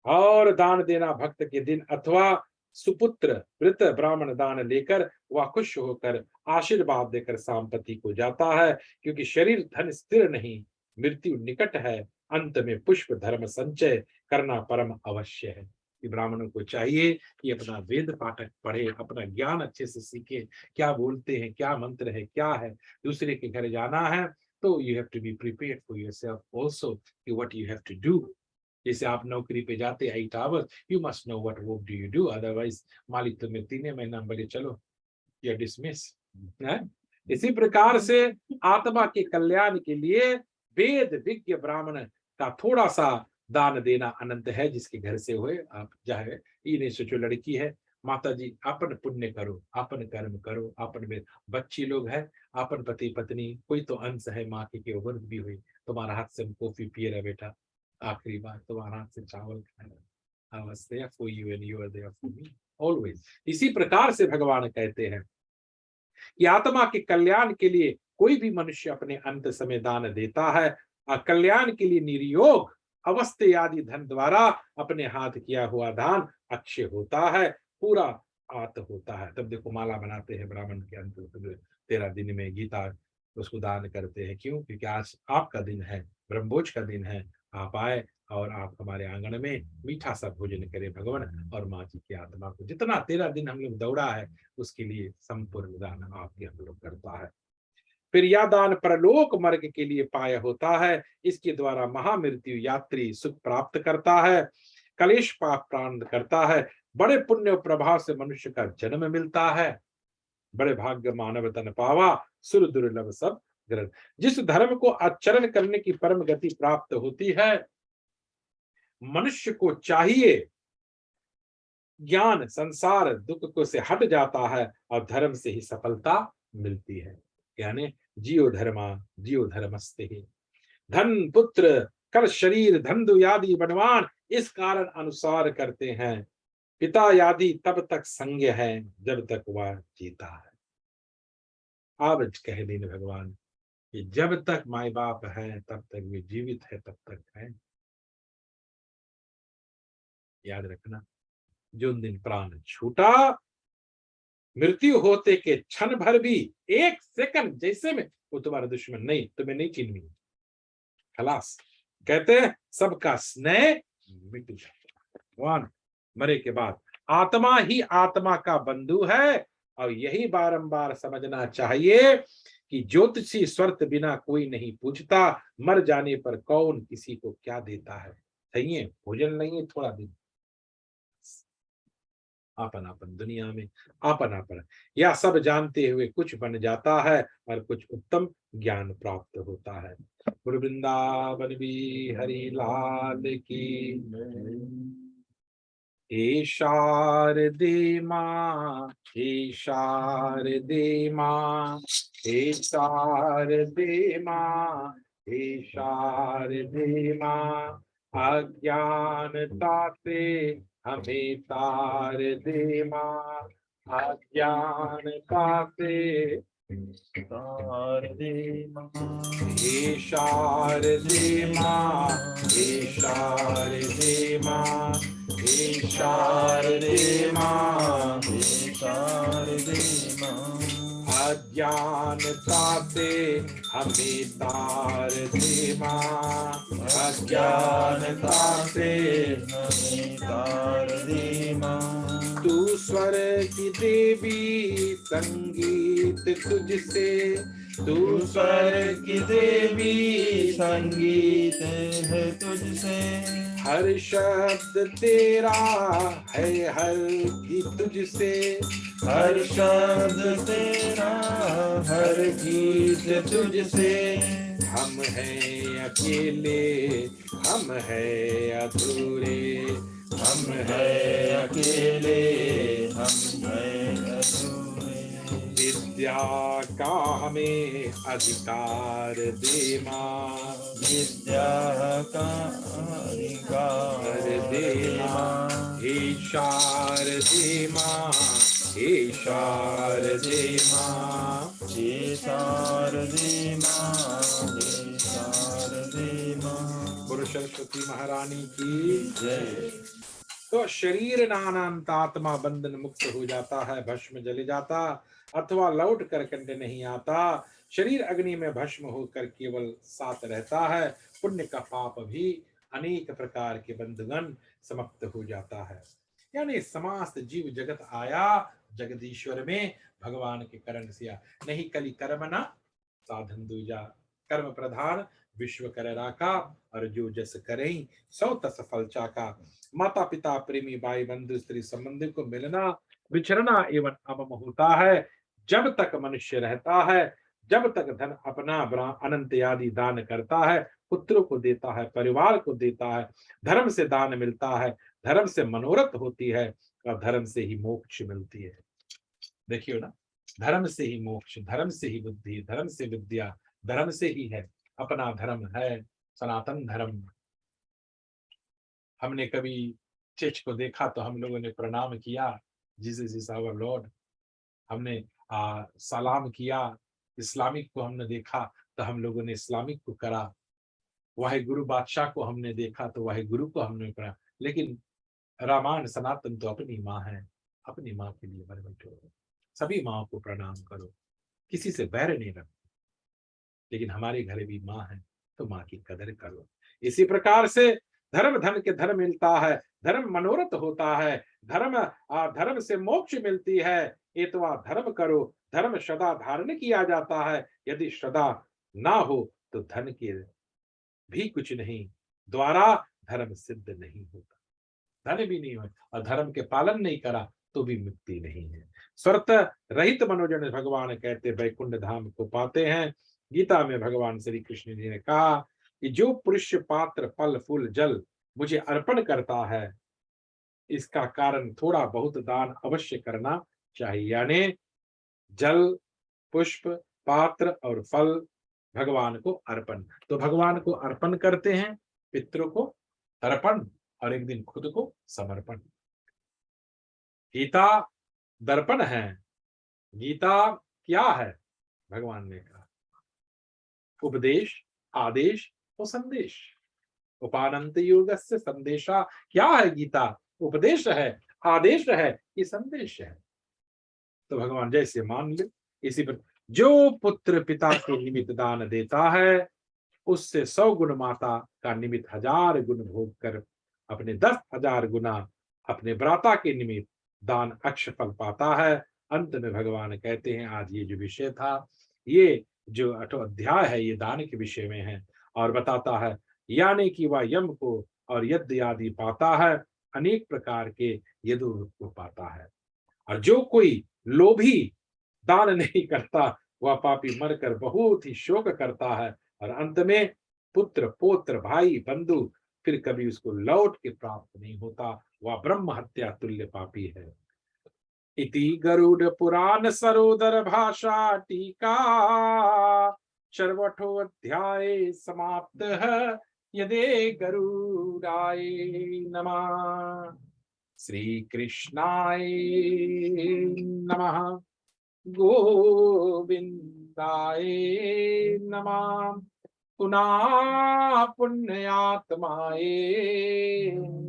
और दान देना भक्त के दिन अथवा सुपुत्र वृत ब्राह्मण दान लेकर वह खुश होकर आशीर्वाद देकर संपत्ति को जाता है, क्योंकि शरीर धन स्थिर नहीं, मृत्यु निकट है। अंत में पुष्प धर्म संचय करना परम अवश्य है। कि ब्राह्मणों को चाहिए कि अपना वेद पाठक पढ़े, अपना ज्ञान अच्छे से सीखे, क्या बोलते हैं, क्या मंत्र है, क्या है। दूसरे के घर जाना है तो you have to be prepared for yourself also कि what you have to do. जैसे आप नौकरी पे जाते 8 hours, you must know what work do you do, otherwise मालिक तुम्हें 3 महीना बोले चलो या डिसमिस है। इसी प्रकार से आत्मा के कल्याण के लिए वेद विज्ञ ब्राह्मण का थोड़ा सा दान देना अनंत है। जिसके घर से हुए आप चाहे ये नहीं सोचो लड़की है, माता जी अपन पुण्य करो, अपन कर्म करो, अपन बच्ची लोग है, अपन पति पत्नी, कोई तो अंश है माँ के ऊपर भी हुई, तुम्हारा हाथ से कॉफी पिए रहा बेटा, आखिरी बार तुम्हारा हाथ से चावल खाना, I was there for you and you are there for me always। इसी प्रकार से भगवान कहते हैं कि आत्मा के कल्याण के लिए कोई भी मनुष्य अपने अंत समय दान देता है। कल्याण के लिए निर्योग अवस्थे आदि धन द्वारा अपने हाथ किया हुआ दान अक्षय होता है, पूरा आत होता है। तब देखो माला बनाते हैं ब्राह्मण के अंत 13 दिन में गीता उसको दान करते हैं। क्यों? क्योंकि आज आपका दिन है, ब्रह्मभोज का दिन है, आप आए और आप हमारे आंगन में मीठा सा भोजन करें भगवान और माँ जी की आत्मा को। जितना 13 दिन हम लोग दौड़ा है उसके लिए संपूर्ण दान आपके हम लोग करता है। फिर यह दान परलोक मार्ग के लिए पाय होता है। इसके द्वारा महामृत्यु यात्री सुख प्राप्त करता है, कलेश पाप प्राप्त करता है, बड़े पुण्य प्रभाव से मनुष्य का जन्म मिलता है। बड़े भाग्य मानव तन पावा, सुर दुर्लभ सब ग्रहण। जिस धर्म को आचरण करने की परम गति प्राप्त होती है, मनुष्य को चाहिए ज्ञान संसार दुख को से हट जाता है और धर्म से ही सफलता मिलती है। यानी जियो धर्मस्ते। धन पुत्र कर शरीर धंधु आदि बनवान इस कारण अनुसार करते हैं। पिता आदि तब तक संग है जब तक वह जीता है। अब कह दिन भगवान कि जब तक माई बाप है तब तक वे जीवित है, तब तक है। याद रखना, जो दिन प्राण छूटा, मृत्यु होते के क्षण भर भी 1 सेकंड जैसे में वो तुम्हारा दुश्मन नहीं, तुम्हें नहीं चिन्ह, खलास। कहते हैं सबका स्नेह मिट जाता। भगवान मरे के बाद आत्मा ही आत्मा का बंधु है। और यही बारंबार समझना चाहिए कि ज्योतिषी स्वर्थ बिना कोई नहीं पूछता, मर जाने पर कौन किसी को क्या देता है। सही है, भोजन नहीं है थोड़ा दिन, आपन आपन दुनिया में आपन आपन, या सब जानते हुए कुछ बन जाता है और कुछ उत्तम ज्ञान प्राप्त होता है। गुरु वृंदावन बिहारी लाल की। हे शारदे माँ, हे शारदे माँ, हे शारदे माँ, हे शारदे माँ, अज्ञानता से हमें तार दे माँ, अज्ञानता से तार दे माँ। हे शारदे माँ, हे शारदे माँ, हे शारदे माँ, हे शारदे माँ, अज्ञानता से हमें तार दे माँ, अज्ञानता से हमें तार दे माँ। तू स्वर की देवी संगीत तुझसे, तू स्वर की देवी संगीत है तुझसे, हर शब्द तेरा है हर की तुझसे, हर शब्द तेरा, हर गीत तुझसे। हम हैं अकेले, हम हैं अधूरे, हम हैं अकेले, हम हैं अधूरे। विद्या का हमें अधिकार दे माँ, विद्या का अधिकार दे माँ। हे शारदे माँ, हे शारदे माँ, हे शारदे माँ, हे शारदे माँ। गुरु सरस्वती महारानी की जय। तो शरीर नानांत आत्मा बंधन मुक्त हो जाता है, भस्म जल जाता अथवा लौट कर कंठ नहीं आता। शरीर अग्नि में भस्म होकर केवल साथ रहता है। पुण्य का पाप भी अनेक प्रकार के बंधन समाप्त हो जाता है। यानी समस्त जीव जगत आया जगदीश्वर में भगवान के करण से नहीं कली कर्म न साधन दूजा, कर्म प्रधान विश्व कर राका, और जो जस करें सौ तस फल चाका। माता पिता प्रेमी भाई बंधु स्त्री संबंधी को मिलना बिछड़ना एवं अमम होता है। जब तक मनुष्य रहता है, जब तक धन अपना अनंत आदि दान करता है, पुत्रों को देता है, परिवार को देता है, धर्म से दान मिलता है, धर्म से मनोरथ होती है, और धर्म से ही मोक्ष मिलती है। देखियो ना, धर्म से ही मोक्ष, धर्म से ही बुद्धि, धर्म से विद्या, धर्म से ही है। अपना धर्म है सनातन धर्म। हमने कभी चर्च को देखा तो हम लोगों ने प्रणाम किया, जीसस इज आवर लॉर्ड। हमने सलाम किया। इस्लामिक को हमने देखा तो हम लोगों ने इस्लामिक को करा। वाहे गुरु बादशाह को हमने देखा तो वाहे गुरु को हमने करा। लेकिन रामायण सनातन तो अपनी माँ है, अपनी माँ के लिए वर बैठो। सभी माँ को प्रणाम करो, किसी से बैर नहीं रखो। लेकिन हमारे घर भी माँ है तो माँ की कदर करो। इसी प्रकार से धर्म धन के धर्म मिलता है, धर्म मनोरथ होता है, धर्म से मोक्ष मिलती है। ये तो धर्म करो, धर्म सदा धारण किया जाता है। यदि श्रद्धा ना हो तो धन के भी कुछ नहीं, द्वारा धर्म सिद्ध नहीं होता। धन भी नहीं हो और धर्म के पालन नहीं करा तो भी मुक्ति नहीं है। स्वर्त रहित मनोजन भगवान कहते वैकुंठ धाम को पाते हैं। गीता में भगवान श्री कृष्ण जी ने कहा कि जो पुरुष पात्र फल फूल जल मुझे अर्पण करता है, इसका कारण थोड़ा बहुत दान अवश्य करना चाहिए। यानी जल, पुष्प, पात्र और फल भगवान को अर्पण। तो भगवान को अर्पण करते हैं, पितरों को तर्पण, और एक दिन खुद को समर्पण। गीता दर्पण है। गीता क्या है? भगवान ने कहा उपदेश, आदेश और संदेश। उपानंत योग से संदेशा। क्या है गीता? उपदेश है, आदेश है, ये संदेश है। तो भगवान जैसे मान ले इसी पर। जो पुत्र पिता के निमित्त दान देता है, उससे 100 गुण माता का निमित्त 1000 गुण भोग कर अपने 10,000 गुना अपने भ्राता के निमित्त दान अक्ष फल पाता है। अंत में भगवान कहते हैं, आज ये जो विषय था, ये जो 8वां अध्याय है, ये दान के विषय में है और बताता है यानी कि वह यम को और यज्ञ आदि पाता है अनेक प्रकार के यदुवृत्त को पाता है। और जो कोई लोभी दान नहीं करता वह पापी मरकर बहुत ही शोक करता है और अंत में पुत्र पौत्र भाई बंधु फिर कभी उसको लौट के प्राप्त नहीं होता, वह ब्रह्म हत्या तुल्य पापी है। इति गरुड़ पुराण सरोदर भाषा टीका सर्वठो अध्याय समाप्त है। यदे गरुड़ाय नमः। श्री कृष्णाय नमः। गोविंदाय नमः। पुनः पुण्यात्माय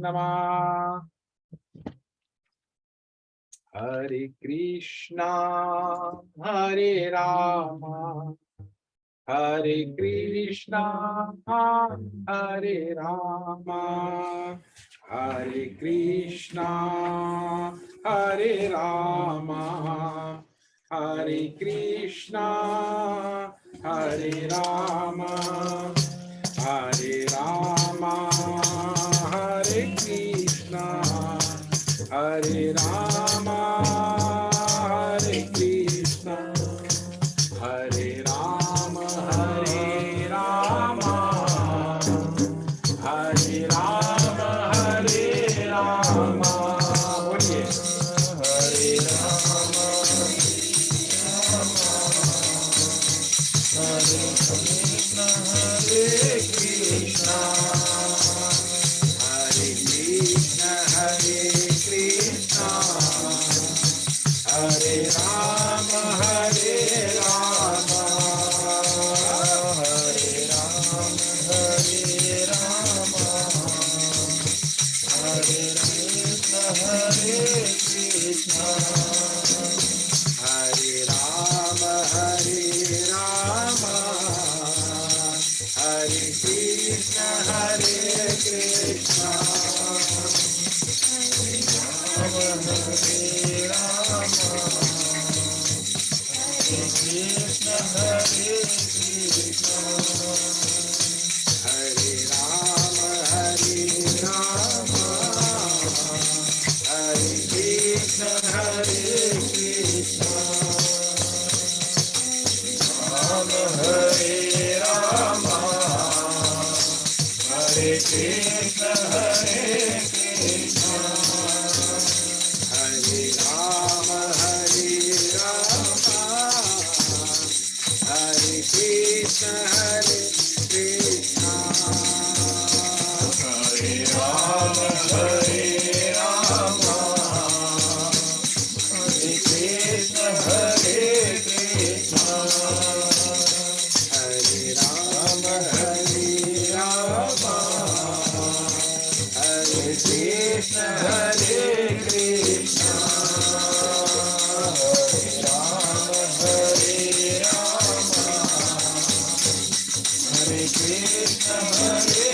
नमः। हरे कृष्णा हरे राम हरे कृष्णा हरे राम हरे कृष्णा हरे राम हरे कृष्णा हरे राम हरे राम हरे कृष्णा हरे राम हरे कृष्णा हरे राम हरे राम हरे राम हरे राम। बोलिए हरे राम हरे कृष्णा हरे कृष्णा हरे कृष्णा हरे कृष्णा हरे राम हरे राम हरे राम हरे राम हरे कृष्णा हरे कृष्णा हरे राम हरे राम हरे कृष्णा हरे कृष्णा हरे राम हरे कृष्णा हरे कृष्णा हरे राम हरे राम हरे कृष्णा हरे कृष्णा राम हरे राम हरे कृष्णा हरे कृष्णा हरे राम हरे राम हरे कृष्णा हरे कृष्णा हरे राम हरे राम हरे कृष्णा हरे कृष्णा हरे राम हरे राम हरे कृष्णा हरे कृष्णा हरे राम हरे राम हरे कृष्णा हरे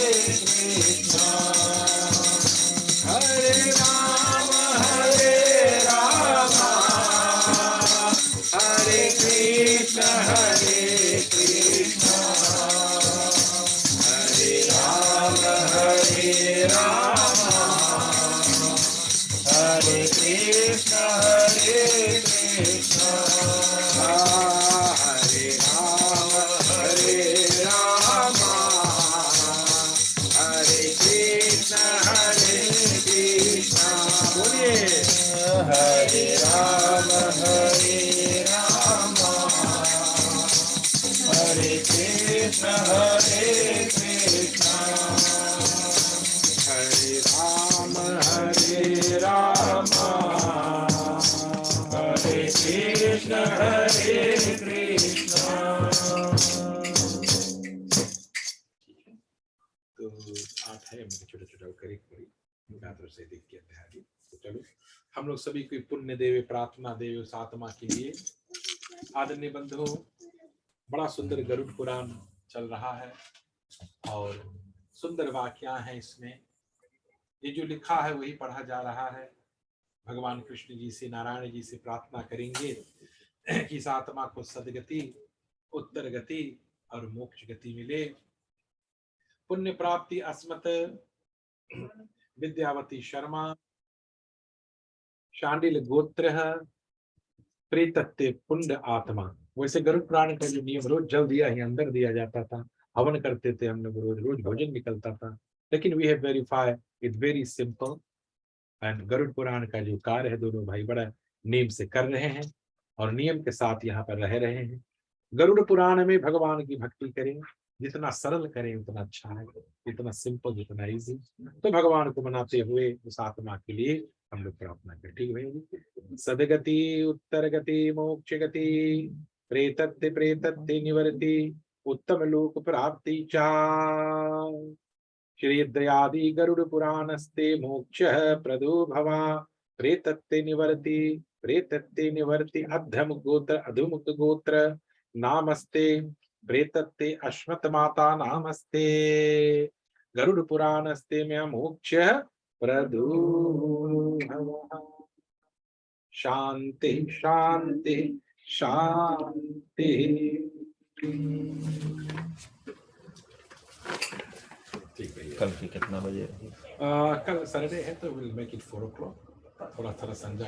कृष्णा हरे राम हरे राम हरे कृष्णा हरे कृष्णा हरे राम हरे राम हरे कृष्णा हरे कृष्णा हरे राम हरे राम हरे कृष्णा हरे कृष्णा। बोलिए हरे राम हरे राम हरे कृष्णा हरे कृष्णा हरे राम हरे राम हरे कृष्णा हरे कृष्णा। तो 8 है मुझे छोटा छोटा करीब करीब से देख के अध्याय। तो चलो हम लोग सभी को पुण्य देवे प्रार्थना देवे उस आत्मा के लिए। आदरणीय बंधुओं, बड़ा सुंदर गरुड़ पुराण चल रहा है और सुंदर वाक्यां हैं इसमें। ये जो लिखा है वही पढ़ा जा रहा है। भगवान कृष्ण जी से नारायण जी से प्रार्थना करेंगे कि इस आत्मा को सदगति उत्तर गति और मोक्ष गति मिले। पुण्य प्राप्ति अस्मत् विद्यावती शर्मा, शांडिल गोत्र, प्रेतत्ते पुंड आत्मा। वैसे गरुड़ पुराण का जो नियम रोज जल दिया ही अंदर दिया जाता था, हवन करते थे हम लोग, रोज रोज भोजन निकलता था। लेकिन we have verify it very simple. And Garuda Purana का जो कार्य है दोनों भाई बड़ा नियम से कर रहे हैं और नियम के साथ यहाँ पर रह रहे हैं। गरुड़ पुराण में भगवान की भक्ति करें, जितना सरल करें उतना अच्छा है, जितना सिंपल जितना इजी। तो भगवान को मनाते हुए उस आत्मा के लिए हम लोग प्रार्थना करें। ठीक भाई, सदगति उत्तर गति मोक्ष गति प्रेतत्ते प्रेतत्ते निवर्ति उत्तम लोक प्राप्ति चा श्री दयादि गरुड़ पुराणस्ते मोक्ष प्रदो भवा प्रेतत्ते निवर्ति अधम गोत्र अधुमुख गोत्र नामस्ते प्रेतत्ते अश्वत माता नामस्ते गरुड़ पुराणस्ते में मोक्ष प्रदो भवा। शांति शांति शांति। ठीक है, कल की कितना बजे? कल सैटरडे है तो विल मेक इट 4 o'clock। थोड़ा संजा